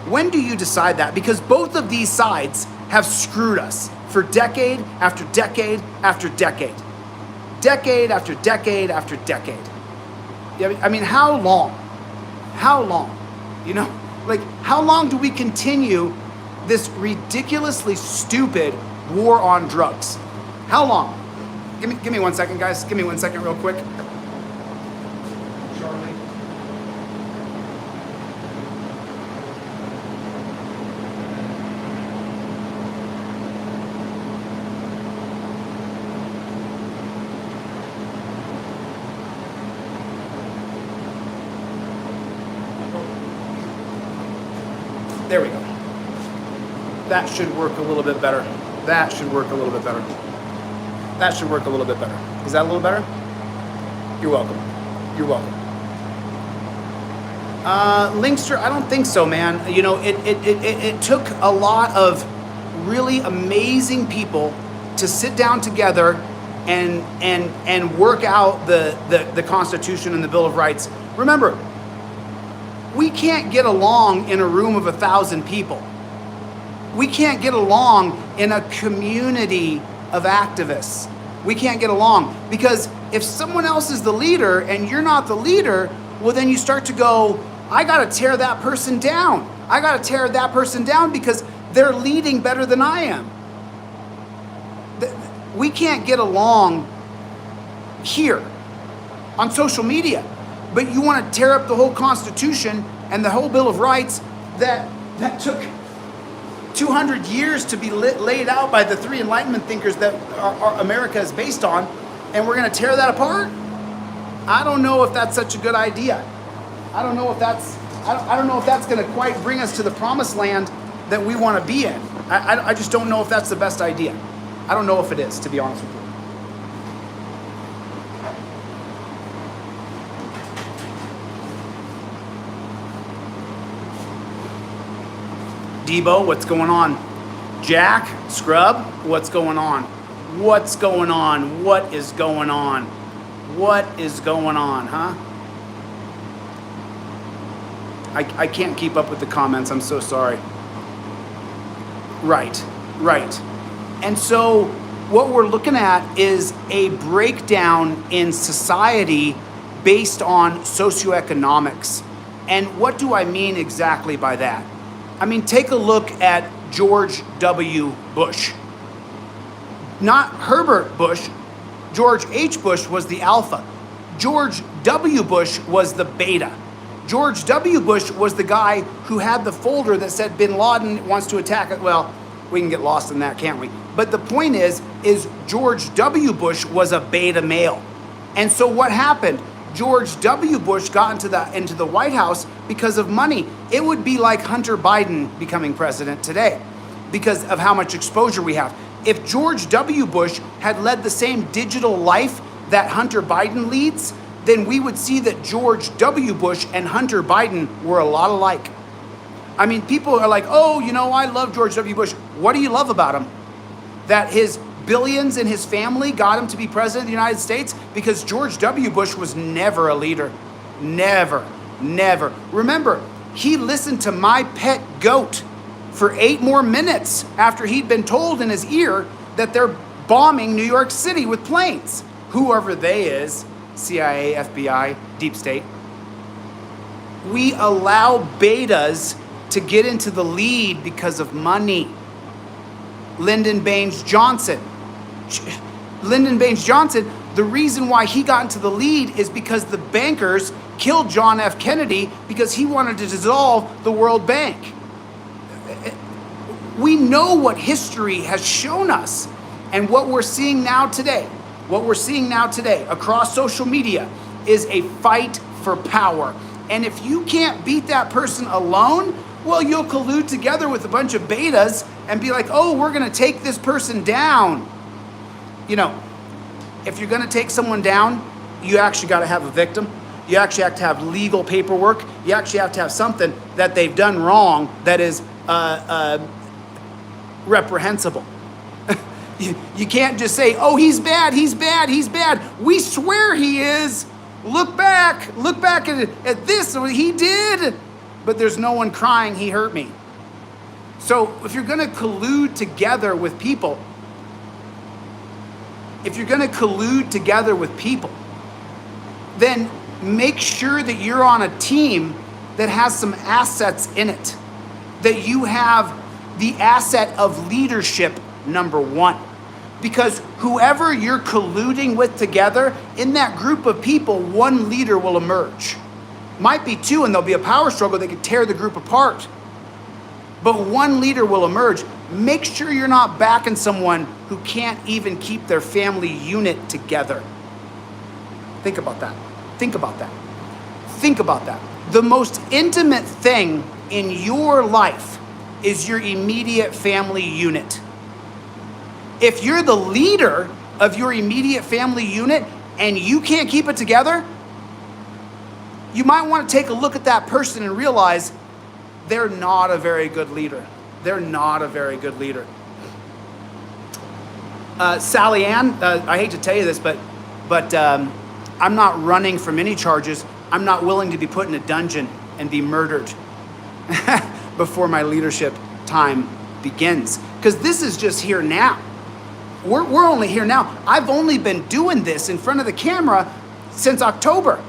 When do you decide that? Because both of these sides have screwed us for decade after decade after decade. Decade after decade after decade. I mean, how long? How long? You know, like, how long do we continue this ridiculously stupid war on drugs? How long? Give me 1 second, guys. Give me 1 second real quick. Charlie. There we go. That should work a little bit better. That should work a little bit better. That should work a little bit better. Is that a little better? You're welcome. You're welcome. Linkster, I don't think so, man. You know, it took a lot of really amazing people to sit down together and work out the Constitution and the Bill of Rights. Remember, we can't get along in a room of 1,000 people. We can't get along in a community of activists. We can't get along because if someone else is the leader and you're not the leader, well, then you start to go, I gotta tear that person down. I gotta tear that person down because they're leading better than I am. We can't get along here on social media, but you want to tear up the whole Constitution and the whole Bill of Rights that took 200 years to be laid out by the three Enlightenment thinkers that our America is based on, and we're going to tear that apart? I don't know if that's such a good idea. I don't know if that's going to quite bring us to the promised land that we want to be in. I just don't know if that's the best idea. I don't know if it is, to be honest with you. Debo, what's going on? Jack, Scrub, what's going on? What's going on? What is going on? What is going on, huh? I can't keep up with the comments. I'm so sorry. Right. And so what we're looking at is a breakdown in society based on socioeconomics. And what do I mean exactly by that? I mean, take a look at George W. Bush. Not Herbert Bush. George H. Bush was the alpha. George W. Bush was the beta. George W. Bush was the guy who had the folder that said Bin Laden wants to attack it. Well, we can get lost in that, can't we? But the point is George W. Bush was a beta male. And so what happened? George W. Bush got into the White House because of money. It would be like Hunter Biden becoming president today because of how much exposure we have. If George W. Bush had led the same digital life that Hunter Biden leads, then we would see that George W. Bush and Hunter Biden were a lot alike. I mean, people are like, oh, you know, I love George W. Bush. What do you love about him? That his billions in his family got him to be president of the United States? Because George W. Bush was never a leader. Never, never. Remember, he listened to my pet goat for 8 more minutes after he'd been told in his ear that they're bombing New York City with planes. Whoever they is, CIA, FBI, deep state. We allow betas to get into the lead because of money. Lyndon Baines Johnson, the reason why he got into the lead is because the bankers killed John F. Kennedy because he wanted to dissolve the World Bank. We know what history has shown us, and what we're seeing now today across social media is a fight for power. And if you can't beat that person alone, well, you'll collude together with a bunch of betas and be like, oh, we're gonna take this person down. You know, if you're gonna take someone down, you actually gotta have a victim. You actually have to have legal paperwork. You actually have to have something that they've done wrong that is reprehensible. You can't just say, oh, he's bad. We swear he is. Look back at this, what he did. But there's no one crying, he hurt me. So if you're gonna collude together with people, then make sure that you're on a team that has some assets in it. That you have the asset of leadership, number one. Because whoever you're colluding with together, in that group of people, one leader will emerge. Might be 2 and there'll be a power struggle that could tear the group apart. But one leader will emerge. Make sure you're not backing someone who can't even keep their family unit together. Think about that. The most intimate thing in your life is your immediate family unit. If you're the leader of your immediate family unit and you can't keep it together, you might want to take a look at that person and realize they're not a very good leader. Sally Ann, I hate to tell you this, but I'm not running from any charges. I'm not willing to be put in a dungeon and be murdered before my leadership time begins. Because this is just here now. We're only here now. I've only been doing this in front of the camera since October.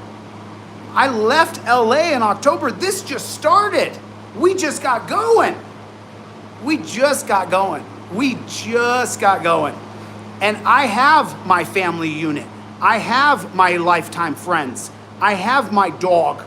I left LA in October. This just started. We just got going. And I have my family unit. I have my lifetime friends. I have my dog.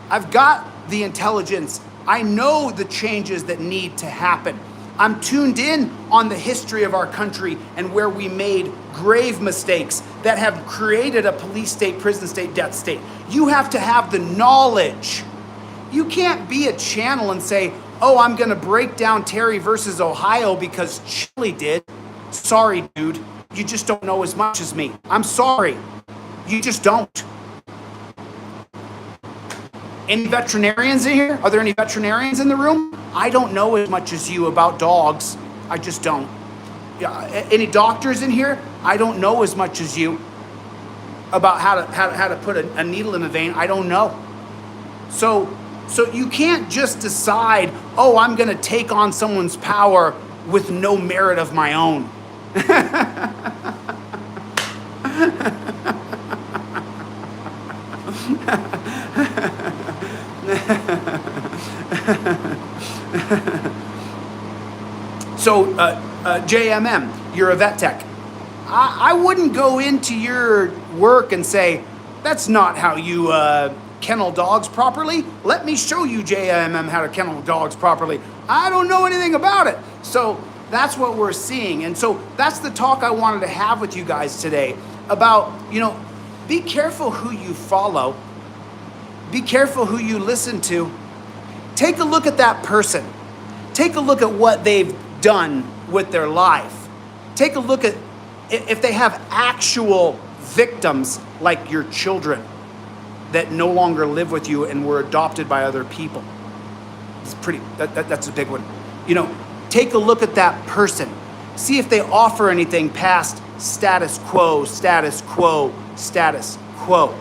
I've got the intelligence. I know the changes that need to happen. I'm tuned in on the history of our country and where we made grave mistakes that have created a police state, prison state, death state. You have to have the knowledge. You can't be a channel and say, oh, I'm gonna break down Terry versus Ohio because Chille did. Sorry, dude. You just don't know as much as me. I'm sorry. You just don't. Any veterinarians in here? Are there any veterinarians in the room? I don't know as much as you about dogs. I just don't. Any doctors in here? I don't know as much as you about how to put a needle in a vein. I don't know. So you can't just decide, oh, I'm gonna take on someone's power with no merit of my own. So JMM, you're a vet tech. I wouldn't go into your work and say, that's not how you kennel dogs properly. Let me show you, JMM, how to kennel dogs properly. I don't know anything about it. So that's what we're seeing. And so that's the talk I wanted to have with you guys today about, be careful who you follow. Be careful who you listen to. Take a look at that person. Take a look at what they've done with their life. Take a look at if they have actual victims like your children that no longer live with you and were adopted by other people. It's that's a big one. Take a look at that person. See if they offer anything past status quo, status quo, status quo.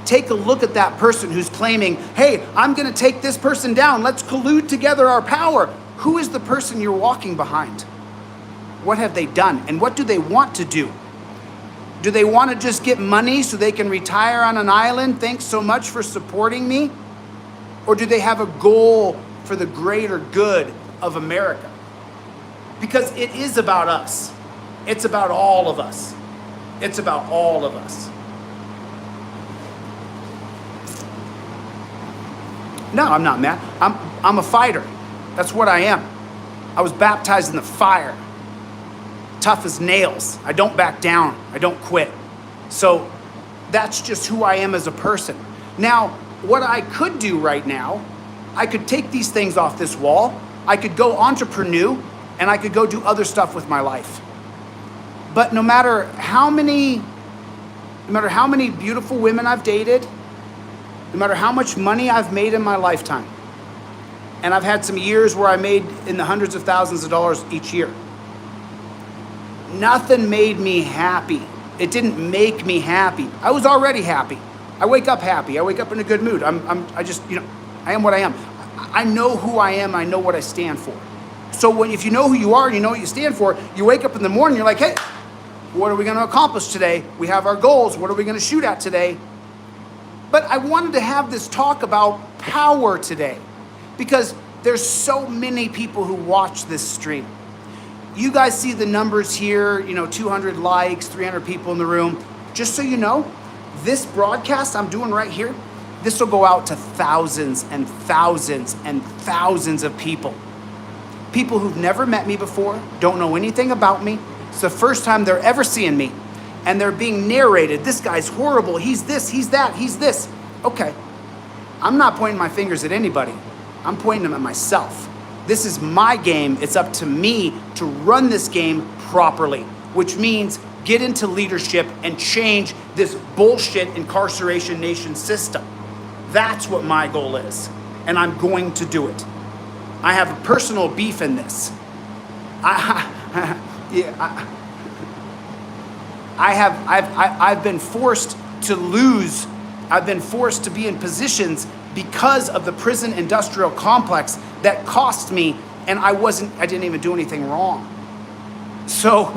Take a look at that person who's claiming, hey, I'm gonna take this person down. Let's collude together our power. Who is the person you're walking behind? What have they done? And what do they want to do? Do they want to just get money so they can retire on an island? Thanks so much for supporting me. Or do they have a goal for the greater good of America? Because it is about us. It's about all of us. It's about all of us. No, I'm not mad. I'm a fighter. That's what I am. I was baptized in the fire. Tough as nails. I don't back down. I don't quit. So that's just who I am as a person. Now, what I could do right now, I could take these things off this wall. I could go entrepreneur and I could go do other stuff with my life. But no matter how many beautiful women I've dated, no matter how much money I've made in my lifetime, and I've had some years where I made in the hundreds of thousands of dollars each year, nothing made me happy. It didn't make me happy. I was already happy. I wake up happy. I wake up in a good mood. I am what I am. I know who I am. I know what I stand for. So if you know who you are and you know what you stand for, you wake up in the morning, you're like, hey, what are we going to accomplish today? We have our goals. What are we going to shoot at today? But I wanted to have this talk about power today because there's so many people who watch this stream. You guys see the numbers here, 200 likes, 300 people in the room. Just so you know, this broadcast I'm doing right here, this will go out to thousands and thousands and thousands of people. People who've never met me before, don't know anything about me. It's the first time they're ever seeing me. And they're being narrated. This guy's horrible. He's this, he's that, he's this. Okay. I'm not pointing my fingers at anybody. I'm pointing them at myself. This is my game. It's up to me to run this game properly, which means get into leadership and change this bullshit incarceration nation system. That's what my goal is. And I'm going to do it. I have a personal beef in this. I've been forced to lose. I've been forced to be in positions because of the prison industrial complex that cost me, and I didn't even do anything wrong. So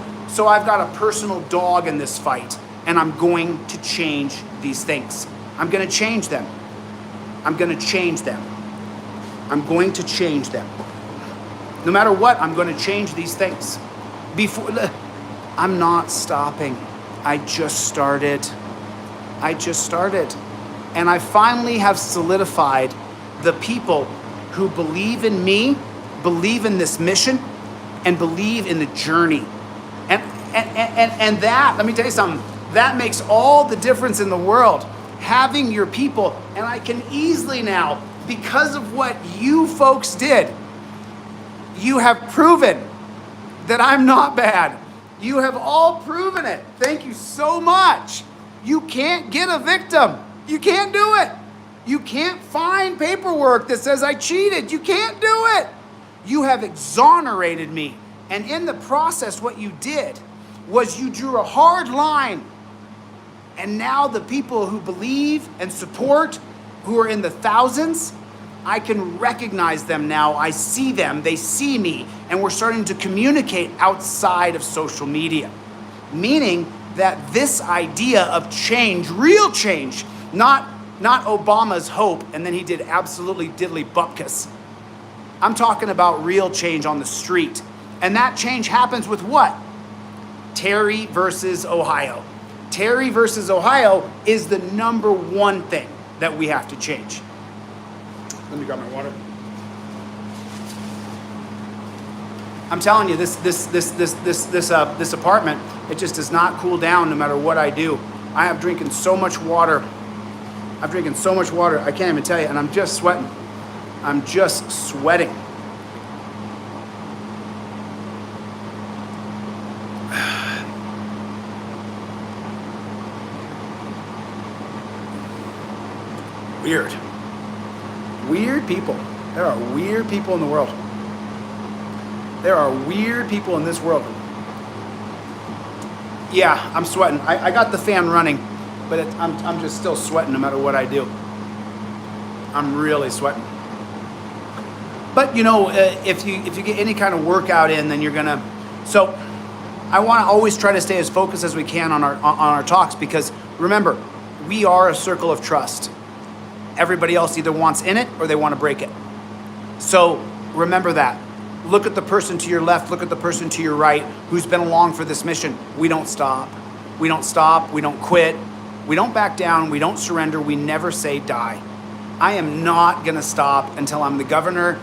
I've got a personal dog in this fight, and I'm going to change these things. I'm going to change them. I'm going to change them. I'm going to change them. No matter what, I'm going to change these things. I'm not stopping. I just started. And I finally have solidified the people who believe in me, believe in this mission, and believe in the journey. And that, let me tell you something, that makes all the difference in the world. Having your people, and I can easily now, because of what you folks did, you have proven that I'm not bad. You have all proven it. Thank you so much. You can't get a victim. You can't do it. You can't find paperwork that says I cheated. You can't do it. You have exonerated me. And in the process, what you did was you drew a hard line. And now the people who believe and support, who are in the thousands, I can recognize them now. I see them, they see me, and we're starting to communicate outside of social media. Meaning that this idea of change, real change, not Obama's hope, and then he did absolutely diddly bupkis. I'm talking about real change on the street. And that change happens with what? Terry versus Ohio. Terry versus Ohio is the #1 thing that we have to change. Let me grab my water. I'm telling you, this apartment, it just does not cool down no matter what I do. I am drinking so much water. I'm drinking so much water, I can't even tell you, and I'm just sweating. I'm just sweating. Weird. Weird people. There are weird people in the world. There are weird people in this world. Yeah, I'm sweating. I got the fan running, but I'm just still sweating no matter what I do. I'm really sweating. But you know, if you get any kind of workout in, then you're gonna. So I want to always try to stay as focused as we can on our talks, because remember, we are a circle of trust. Everybody else either wants in it or they want to break it. So remember that. Look at the person to your left, look at the person to your right who's been along for this mission. We don't stop. We don't stop. We don't quit. We don't back down. We don't surrender. We never say die. I am not going to stop until I'm the governor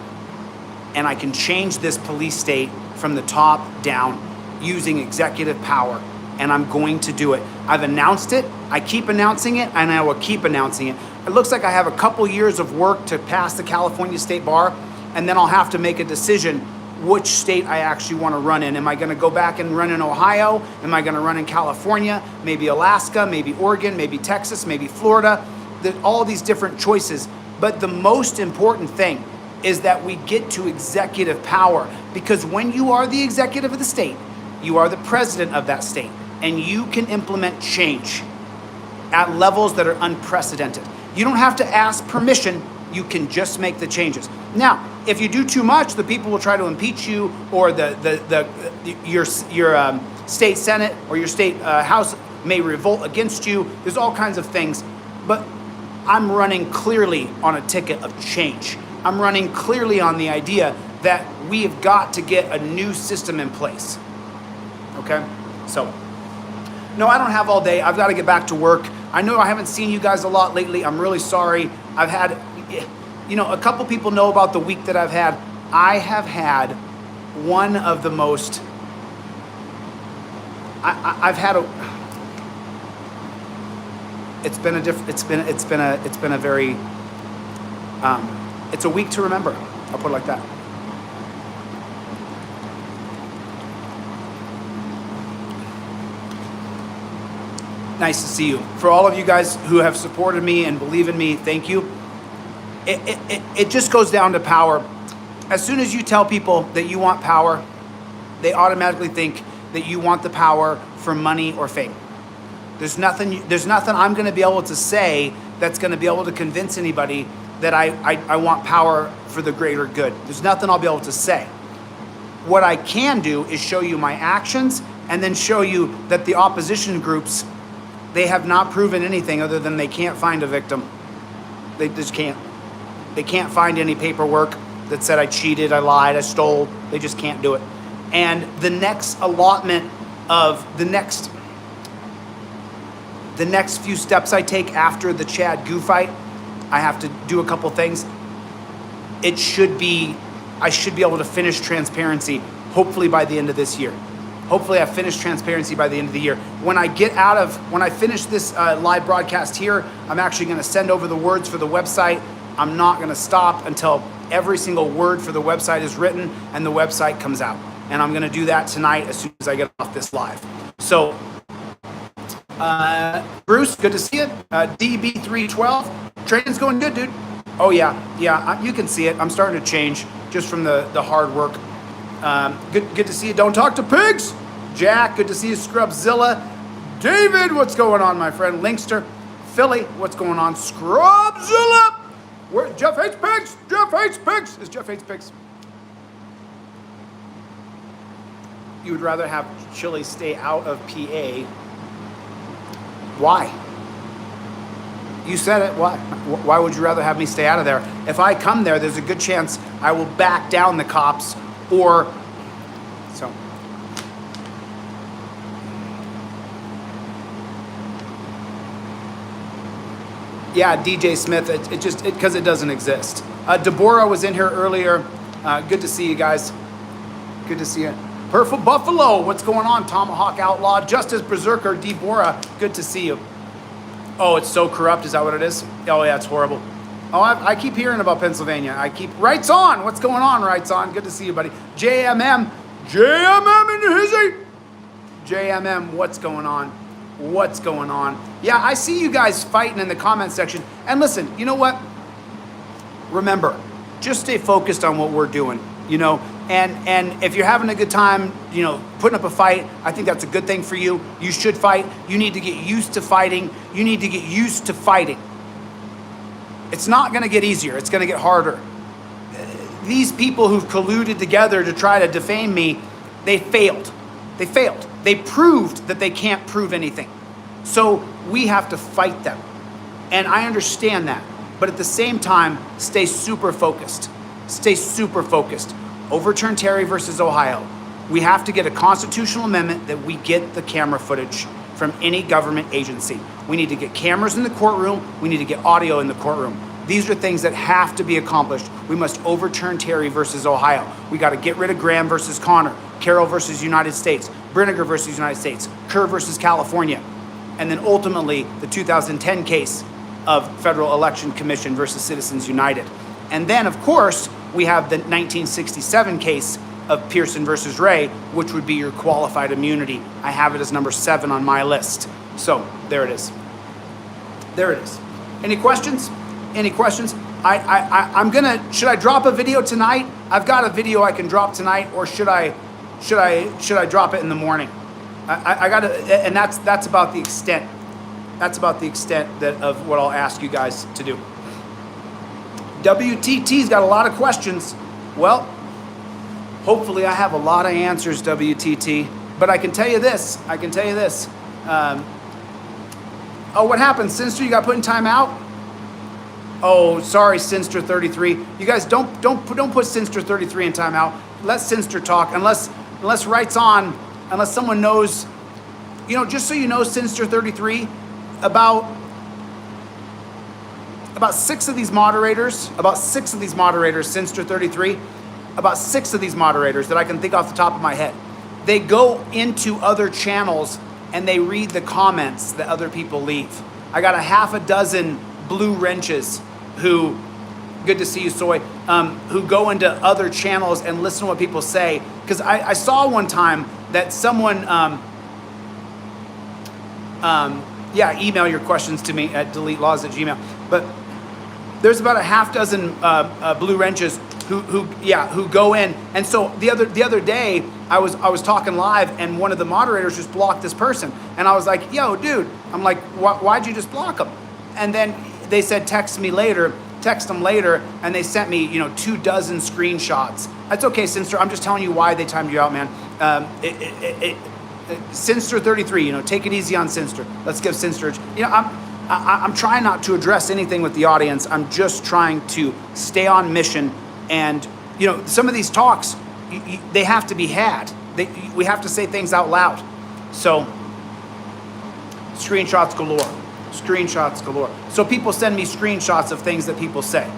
and I can change this police state from the top down using executive power. And I'm going to do it. I've announced it. I keep announcing it, and I will keep announcing it. It looks like I have a couple years of work to pass the California State Bar, and then I'll have to make a decision which state I actually want to run in. Am I going to go back and run in Ohio? Am I going to run in California? Maybe Alaska, maybe Oregon, maybe Texas, maybe Florida. All these different choices. But the most important thing is that we get to executive power, because when you are the executive of the state, you are the president of that state, and you can implement change at levels that are unprecedented. You don't have to ask permission. You can just make the changes. Now, if you do too much, the people will try to impeach you, or your state senate or your state house may revolt against you. There's all kinds of things, but I'm running clearly on a ticket of change. I'm running clearly on the idea that we have got to get a new system in place. Okay, so no, I don't have all day. I've got to get back to work. I know I haven't seen you guys a lot lately. I'm really sorry. I've had, you know, a couple people know about the week that I've had. I have had one of the most, I've had a, it's been a very, it's a week to remember. I'll put it like that. Nice to see you. For all of you guys who have supported me and believe in me, thank you. It just goes down to power. As soon as you tell people that you want power, they automatically think that you want the power for money or fame. There's nothing I'm going to be able to say that's going to be able to convince anybody that I want power for the greater good. There's nothing I'll be able to say. What I can do is show you my actions, and then show you that the opposition groups, they have not proven anything other than they can't find a victim. They just can't. They can't find any paperwork that said I cheated, I lied, I stole. They just can't do it. And the next allotment of the next few steps I take after the Chad Goo fight, I have to do a couple things. I should be able to finish transparency hopefully by the end of this year. Hopefully I finish transparency by the end of the year. When I finish this live broadcast here, I'm actually gonna send over the words for the website. I'm not gonna stop until every single word for the website is written and the website comes out. And I'm gonna do that tonight as soon as I get off this live. So, Bruce, good to see you. DB312, training's going good, dude. Oh yeah, you can see it. I'm starting to change just from the hard work. Good to see you. Don't talk to pigs. Jack, good to see you. Scrubzilla. David, what's going on, my friend? Linkster. Philly, what's going on? Scrubzilla. Where Jeff hates pigs. Jeff hates pigs. Is Jeff hates pigs? You would rather have Chille stay out of PA. Why? You said it. Why? Why would you rather have me stay out of there? If I come there, there's a good chance I will back down the cops, or so. Yeah, DJ Smith, because it doesn't exist. Deborah was in here earlier. Good to see you guys. Good to see you. Purple Buffalo, what's going on? Tomahawk Outlaw, Justice Berserker, Deborah, good to see you. Oh, it's so corrupt, is that what it is? Oh yeah, it's horrible. Oh, I keep hearing about Pennsylvania. Rights On, what's going on, Rights On? Good to see you, buddy. JMM in the hizzy. JMM, what's going on? What's going on? Yeah, I see you guys fighting in the comment section. And listen, you know what? Remember, just stay focused on what we're doing, you know? And if you're having a good time, you know, putting up a fight, I think that's a good thing for you. You should fight. You need to get used to fighting. You need to get used to fighting. It's not going to get easier. It's going to get harder. These people who've colluded together to try to defame me, they failed. They failed. They proved that they can't prove anything. So we have to fight them. And I understand that. But at the same time, stay super focused. Stay super focused. Overturn Terry versus Ohio. We have to get a constitutional amendment that we get the camera footage from any government agency. We need to get cameras in the courtroom. We need to get audio in the courtroom. These are things that have to be accomplished. We must overturn Terry versus Ohio. We got to get rid of Graham versus Connor, Carroll versus United States, Brinegar versus United States, Kerr versus California, and then ultimately the 2010 case of Federal Election Commission versus Citizens United. And then, of course, we have the 1967 case of Pearson versus Ray, which would be your qualified immunity. I have it as number 7 on my list. So there it is. There it is. Any questions? Any questions? Should I drop a video tonight? I've got a video I can drop tonight, or should I drop it in the morning? I got to, and that's about the extent. That's about the extent of what I'll ask you guys to do. WTT's got a lot of questions. Well, hopefully I have a lot of answers, WTT. But I can tell you this. Oh, what happened, Sinster? You got put in timeout? Oh, sorry, Sinster 33. You guys don't put Sinster 33 in timeout. Let Sinster talk. Unless Rights On, unless someone knows, you know, just so you know, Sinster 33, about 6 of these moderators, Sinster 33, about 6 of these moderators that I can think off the top of my head, they go into other channels and they read the comments that other people leave. I got a half a dozen blue wrenches who, good to see you, Soy, who go into other channels and listen to what people say. Because I saw one time that someone, email your questions to me at DeletelawZ@gmail. But there's about a half dozen blue wrenches who go in. And so the other day I was talking live and one of the moderators just blocked this person. And I was like, yo, dude, I'm like, why'd you just block him? And then they said, text them later, and they sent me, 24 screenshots. That's okay, Sinster. I'm just telling you why they timed you out, man. Sinster 33, take it easy on Sinster. Let's give Sinster, I'm trying not to address anything with the audience. I'm just trying to stay on mission. And, some of these talks, they have to be had. We have to say things out loud. So, screenshots galore. So people send me screenshots of things that people say.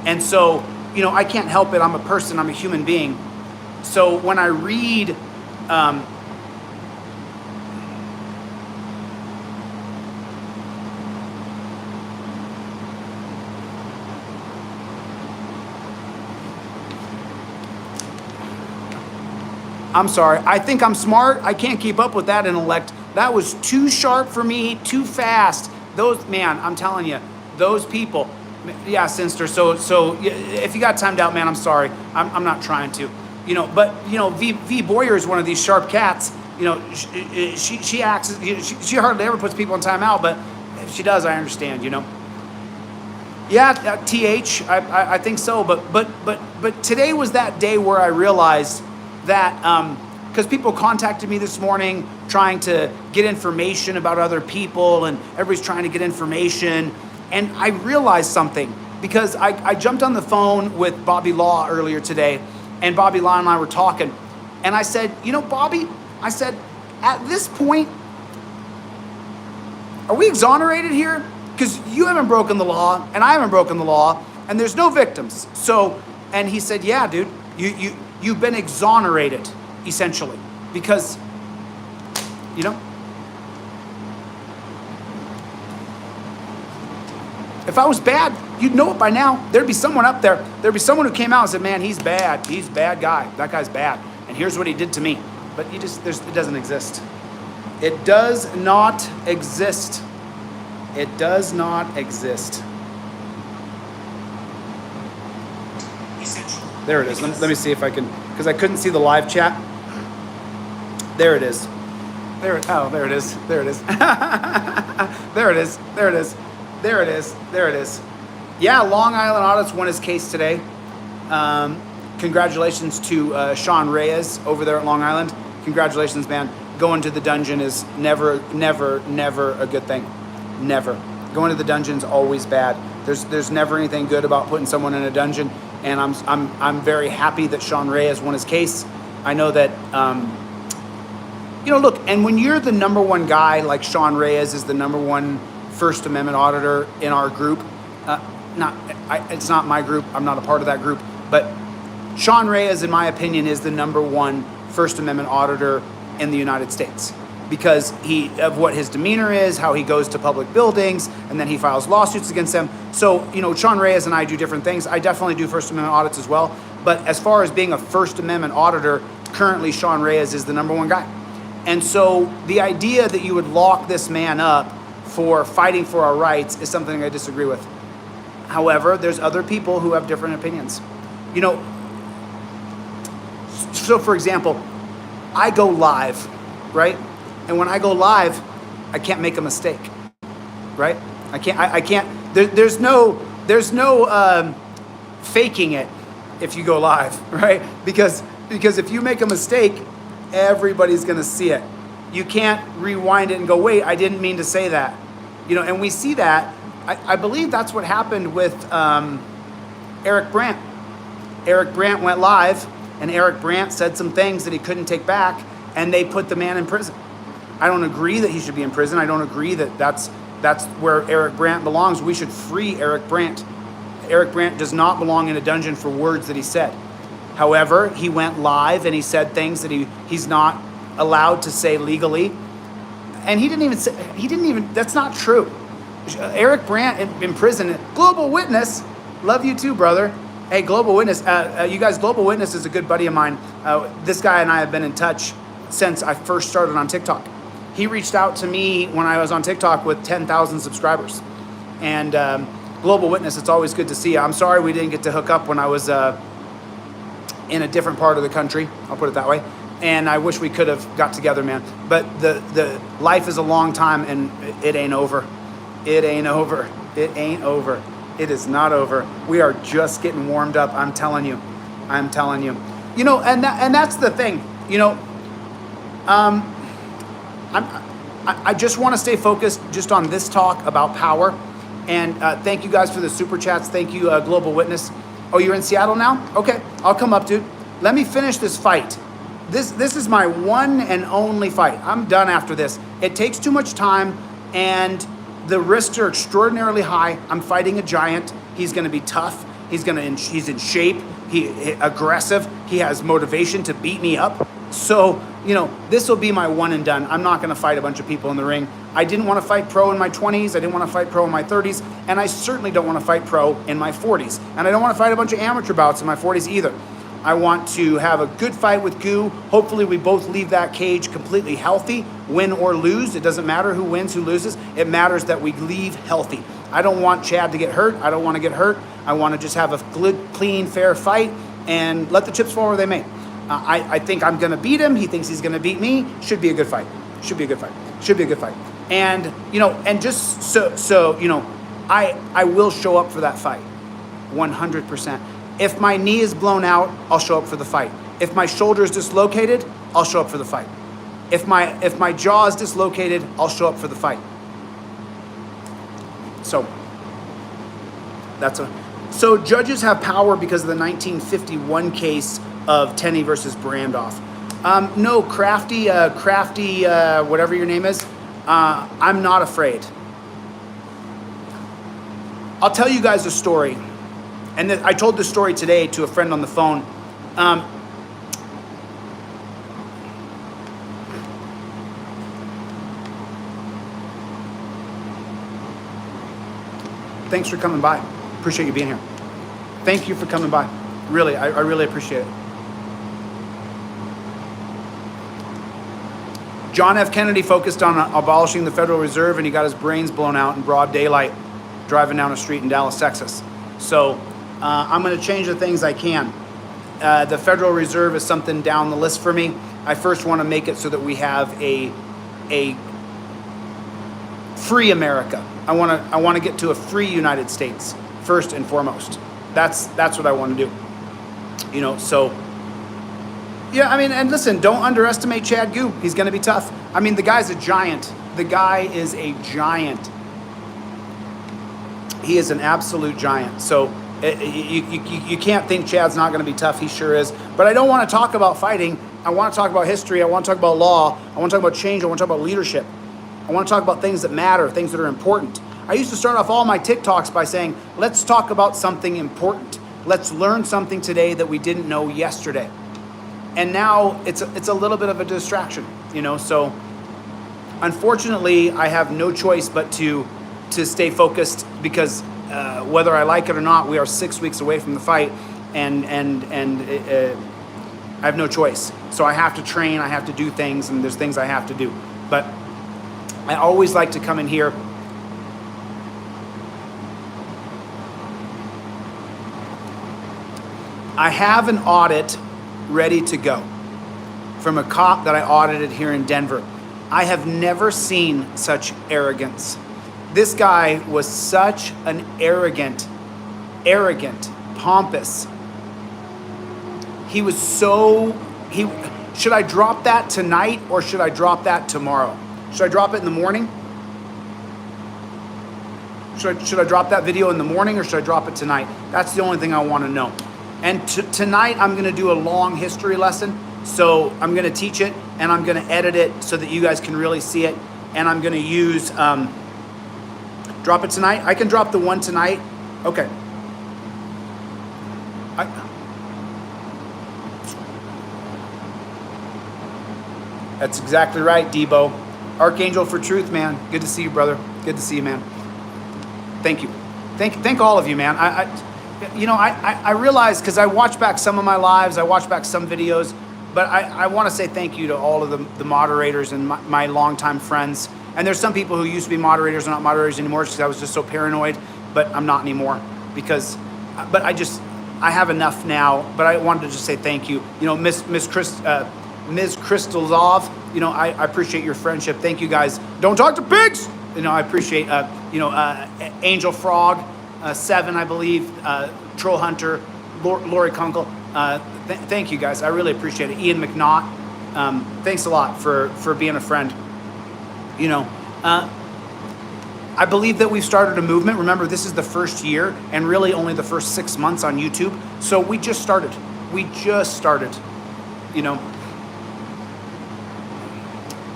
And so, I can't help it. I'm a person. I'm a human being. So when I read... I'm sorry. I think I'm smart. I can't keep up with that intellect. That was too sharp for me, too fast. I'm telling you, those people. Yeah, Sinster. So if you got timed out, man, I'm sorry. I'm not trying to. But V Boyer is one of these sharp cats. She acts. She hardly ever puts people in timeout, but if she does, I understand. Yeah, TH. I think so. But today was that day where I realized that because people contacted me this morning trying to get information about other people, and everybody's trying to get information, and I realized something because I jumped on the phone with Bobby Law earlier today, and Bobby Law and I were talking, and I said, Bobby, I said, at this point, are we exonerated here? because you haven't broken the law and I haven't broken the law and there's no victims. So, and he said, yeah, dude, you've been exonerated, essentially, because, you know, if I was bad, you'd know it by now. There'd be someone up there. There'd be someone who came out and said, man, he's bad. He's a bad guy. That guy's bad. And here's what he did to me. But it doesn't exist. It does not exist. It does not exist. There it is. Let me see if I can, because I couldn't see the live chat. There it is. There it is. There it is. There it is. There it is. There it is. There it is. Yeah, Long Island Audits won his case today. Congratulations to Sean Reyes over there at Long Island. Congratulations, man. Going to the dungeon is never a good thing. Never. Going to the dungeon is always bad. There's never anything good about putting someone in a dungeon. And I'm very happy that Sean Reyes won his case. I know that, look, and when you're the number one guy, like Sean Reyes is the number one First Amendment auditor in our group, it's not my group, I'm not a part of that group, but Sean Reyes, in my opinion, is the number one First Amendment auditor in the United States because of what his demeanor is, how he goes to public buildings, and then he files lawsuits against them. So, Sean Reyes and I do different things. I definitely do First Amendment audits as well, but as far as being a First Amendment auditor, currently Sean Reyes is the number one guy. And so the idea that you would lock this man up for fighting for our rights is something I disagree with. However, there's other people who have different opinions. So for example, I go live, right? And when I go live, I can't make a mistake, right? I can't, there's no faking it if you go live, right? Because if you make a mistake, everybody's gonna see it. You can't rewind it and go, wait, I didn't mean to say that. And we see that. I believe that's what happened with Eric Brandt. Eric Brandt went live, and Eric Brandt said some things that he couldn't take back, and they put the man in prison. I don't agree that he should be in prison. I don't agree that that's where Eric Brandt belongs. We should free Eric Brandt. Eric Brandt does not belong in a dungeon for words that he said. However, he went live and he said things that he's not allowed to say legally. And he didn't even, that's not true. Eric Brandt in prison, Global Witness, love you too, brother. Hey, Global Witness, you guys, Global Witness is a good buddy of mine. This guy and I have been in touch since I first started on TikTok. He reached out to me when I was on TikTok with 10,000 subscribers. And Global Witness, it's always good to see you. I'm sorry we didn't get to hook up when I was in a different part of the country, I'll put it that way. And I wish we could have got together, man. But the life is a long time and it ain't over. It ain't over. It ain't over. It is not over. We are just getting warmed up. I'm telling you. And that's the thing. I just want to stay focused just on this talk about power. And thank you guys for the super chats. Thank you, Global Witness. Oh, you're in Seattle now? Okay, I'll come up, dude. Let me finish this fight. This is my one and only fight. I'm done after this. It takes too much time, and the risks are extraordinarily high. I'm fighting a giant. He's going to be tough. He's in shape. He aggressive. He has motivation to beat me up. So, this will be my one and done. I'm not going to fight a bunch of people in the ring. I didn't want to fight pro in my 20s. I didn't want to fight pro in my 30s. And I certainly don't want to fight pro in my 40s. And I don't want to fight a bunch of amateur bouts in my 40s either. I want to have a good fight with Goo. Hopefully we both leave that cage completely healthy, win or lose. It doesn't matter who wins, who loses. It matters that we leave healthy. I don't want Chad to get hurt. I don't want to get hurt. I want to just have a good, clean, fair fight and let the chips fall where they may. I think I'm going to beat him. He thinks he's going to beat me. Should be a good fight. Should be a good fight. Should be a good fight. And, and just so I will show up for that fight 100%. If my knee is blown out, I'll show up for the fight. If my shoulder is dislocated, I'll show up for the fight. If my jaw is dislocated, I'll show up for the fight. So so judges have power because of the 1951 case of Tenney versus Brandoff. No, crafty, whatever your name is. I'm not afraid. I'll tell you guys a story. And I told this story today to a friend on the phone. Thanks for coming by. Appreciate you being here. Thank you for coming by. Really, I really appreciate it. John F. Kennedy focused on abolishing the Federal Reserve, and he got his brains blown out in broad daylight driving down a street in Dallas, Texas. So I'm going to change the things I can. The Federal Reserve is something down the list for me. I first want to make it so that we have a free America. I want to get to a free United States first and foremost. That's what I want to do. You know, so yeah, I mean, and listen, don't underestimate Chad Gu. He's going to be tough. I mean, the guy's a giant. The guy is a giant. He is an absolute giant. So you can't think Chad's not going to be tough. He sure is. But I don't want to talk about fighting. I want to talk about history. I want to talk about law. I want to talk about change. I want to talk about leadership. I want to talk about things that matter, things that are important. I used to start off all my TikToks by saying, let's talk about something important. Let's learn something today that we didn't know yesterday. And now it's a little bit of a distraction, you know. So unfortunately, I have no choice but to stay focused because whether I like it or not, we are 6 weeks away from the fight, and I have no choice. So I have to train, I have to do things, and there's things I have to do. But I always like to come in here. I have an audit ready to go from a cop that I audited here in Denver. I have never seen such arrogance. This guy was such an arrogant, pompous. He was should I drop that tonight or should I drop that tomorrow? Should I drop it in the morning? Should I drop that video in the morning or should I drop it tonight? That's the only thing I want to know. And tonight I'm going to do a long history lesson. So I'm going to teach it and I'm going to edit it so that you guys can really see it. And I'm going to use, drop it tonight. I can drop the one tonight. Okay. That's exactly right, Debo. Archangel for Truth, man. Good to see you, brother. Good to see you, man. Thank you. Thank all of you, man. I realize, because I watch back some of my lives, I watch back some videos, but I want to say thank you to all of the moderators and my longtime friends. And there's some people who used to be moderators and not moderators anymore because I was just so paranoid, but I'm not anymore but I have enough now, but I wanted to just say thank you. You know, Ms. Crystalzov, you know, I appreciate your friendship. Thank you guys. Don't talk to pigs. You know, I appreciate, Angel Frog, 7, I believe, Troll Hunter, Lori Kunkel. Thank you guys. I really appreciate it. Ian McNaught, thanks a lot for being a friend. You know, I believe that we've started a movement. Remember, this is the first year and really only the first 6 months on YouTube. So we just started. You know.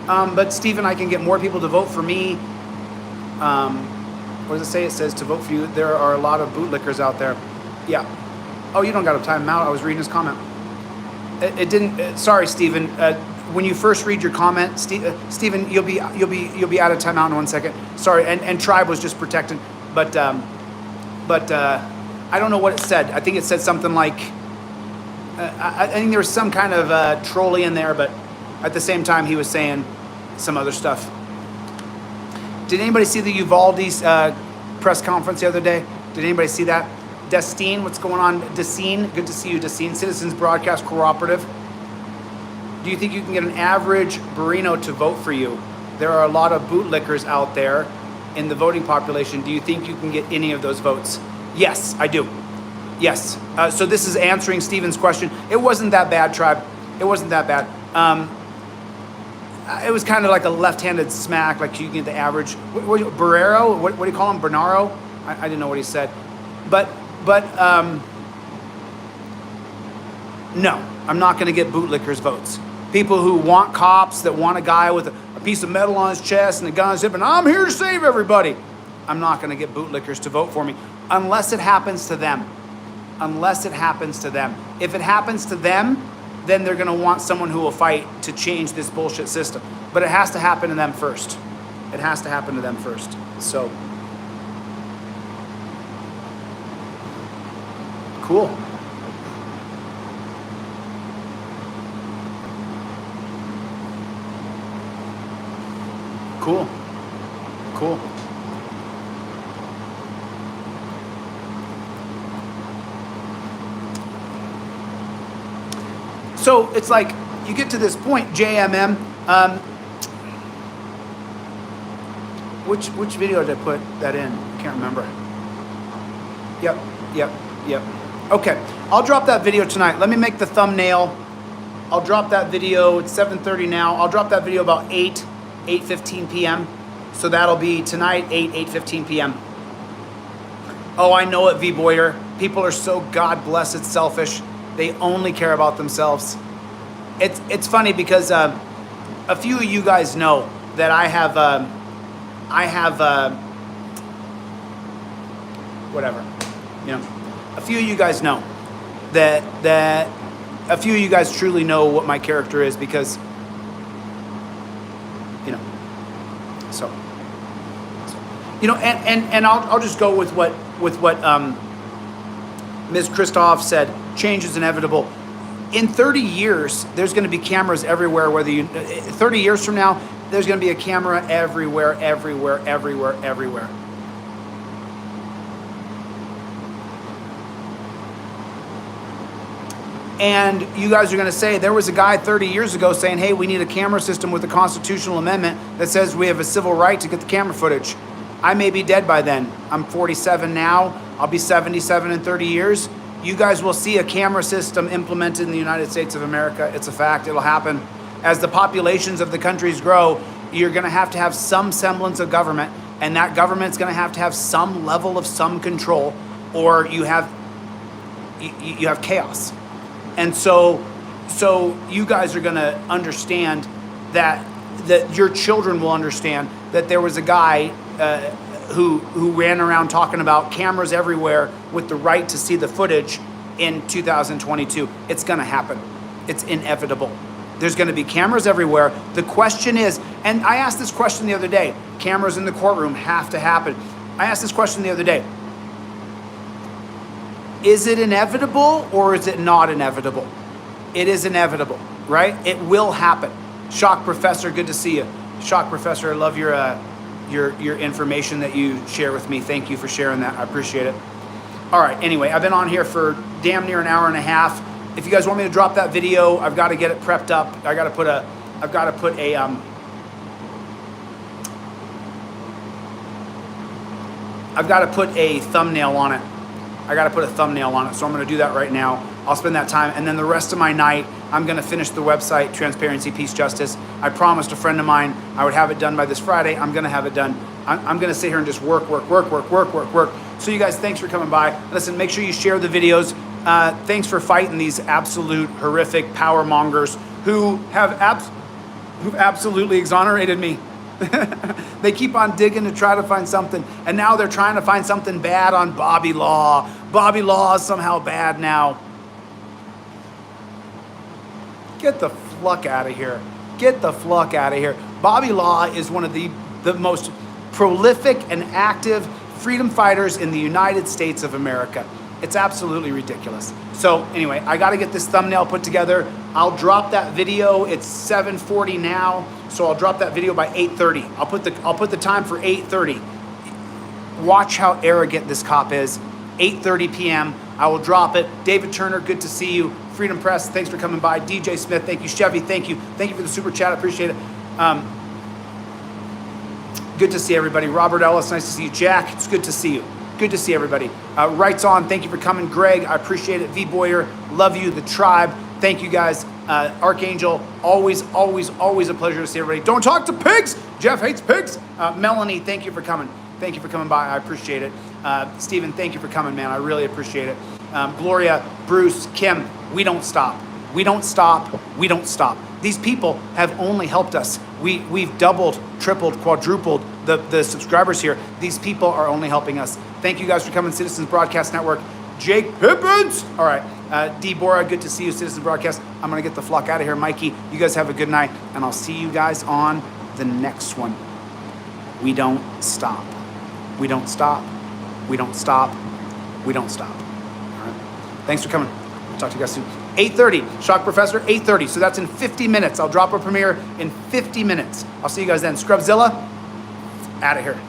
But Stephen, I can get more people to vote for me. What does it say? It says to vote for you. There are a lot of bootlickers out there. Yeah. Oh, you don't got to time him out. I was reading his comment. It didn't. Sorry, Stephen. When you first read your comment, Stephen, you'll be out of timeout in 1 second. Sorry. And Tribe was just protected, but I don't know what it said. I think it said something like. I think there was some kind of trolley in there, but at the same time he was saying some other stuff. Did anybody see the Uvalde's press conference the other day? Did anybody see that? Destine, what's going on? Destine, good to see you, Destine. Citizens Broadcast Cooperative. Do you think you can get an average Barino to vote for you? There are a lot of bootlickers out there in the voting population. Do you think you can get any of those votes? Yes, I do. Yes. So this is answering Stephen's question. It wasn't that bad, Tribe. It wasn't that bad. It was kind of like a left-handed smack, like you can get the average. Barrero? What do you call him? Bernaro? I didn't know what he said. But no, I'm not going to get bootlickers votes. People who want cops, that want a guy with a piece of metal on his chest and a gun on his hip, and I'm here to save everybody. I'm not going to get bootlickers to vote for me. unless it happens to them. Unless it happens to them. If it happens to them, then they're gonna want someone who will fight to change this bullshit system. But it has to happen to them first. It has to happen to them first. So, cool. Cool. Cool. So it's like you get to this point, JMM. Which video did I put that in? I can't remember. Yep. Okay, I'll drop that video tonight. Let me make the thumbnail. I'll drop that video. It's 7:30 now. I'll drop that video about 8:15 p.m. So that'll be tonight, 8:15 p.m. Oh, I know it, V Boyer. People are so God blessed selfish. They only care about themselves. It's funny because a few of you guys know that I have whatever, you know. A few of you guys know that a few of you guys truly know what my character is because, you know. So you know, and I'll just go with what Ms. Christoph said. Change is inevitable. In 30 years, there's going to be cameras everywhere. 30 years from now, there's going to be a camera everywhere. And you guys are going to say, there was a guy 30 years ago saying, hey, we need a camera system with a constitutional amendment that says we have a civil right to get the camera footage. I may be dead by then. I'm 47 now. I'll be 77 in 30 years. You guys will see a camera system implemented in the United States of America. It's a fact. It'll happen. As the populations of the countries grow, you're going to have some semblance of government, and that government's going to have some level of some control, or you have chaos. And so you guys are going to understand that your children will understand that there was a guy who ran around talking about cameras everywhere with the right to see the footage in 2022. It's going to happen. It's inevitable. There's going to be cameras everywhere. The question is, and I asked this question the other day, cameras in the courtroom have to happen. I asked this question the other day. Is it inevitable or is it not inevitable? It is inevitable, right? It will happen. Shock Professor, good to see you. Shock Professor, I love your information that you share with me. Thank you for sharing that. I appreciate it. All right. Anyway, I've been on here for damn near an hour and a half. If you guys want me to drop that video, I've got to get it prepped up. I've got to put a thumbnail on it. So I'm going to do that right now. I'll spend that time. And then the rest of my night, I'm going to finish the website, Transparency, Peace, Justice. I promised a friend of mine I would have it done by this Friday. I'm going to have it done. I'm going to sit here and just work. So you guys, thanks for coming by. Listen, make sure you share the videos. Thanks for fighting these absolute horrific power mongers who have absolutely exonerated me. They keep on digging to try to find something, and now they're trying to find something bad on Bobby Law. Bobby Law is somehow bad now. Get the fluck out of here. Bobby Law is one of the most prolific and active freedom fighters in the United States of America. It's absolutely ridiculous. So anyway, I got to get this thumbnail put together. I'll drop that video. It's 7:40 now, so I'll drop that video by 8:30. I'll put the time for 8:30. Watch how arrogant this cop is. 8:30 p.m. I will drop it. David Turner, good to see you. Freedom Press, thanks for coming by. DJ Smith, thank you. Chevy, thank you. Thank you for the super chat. I appreciate it. Good to see everybody. Robert Ellis, nice to see you. Jack, it's good to see you. Good to see everybody. Rights On, thank you for coming. Greg, I appreciate it. V Boyer, love you. The Tribe, thank you guys. Archangel, always a pleasure to see everybody. Don't talk to pigs. Jeff hates pigs. Melanie, thank you for coming. Thank you for coming by. I appreciate it. Stephen, thank you for coming, man. I really appreciate it. Gloria, Bruce, Kim, we don't stop. We don't stop. These people have only helped us. We've doubled, tripled, quadrupled the subscribers here. These people are only helping us. Thank you guys for coming, Citizens Broadcast Network. Jake Pippins. All right. Deborah, good to see you, Citizens Broadcast. I'm going to get the flock out of here. Mikey, you guys have a good night, and I'll see you guys on the next one. We don't stop. We don't stop. We don't stop. We don't stop. All right. Thanks for coming. Talk to you guys soon. 8:30, Shock Professor, 8:30. So that's in 50 minutes. I'll drop a premiere in 50 minutes. I'll see you guys then. Scrubzilla, out of here.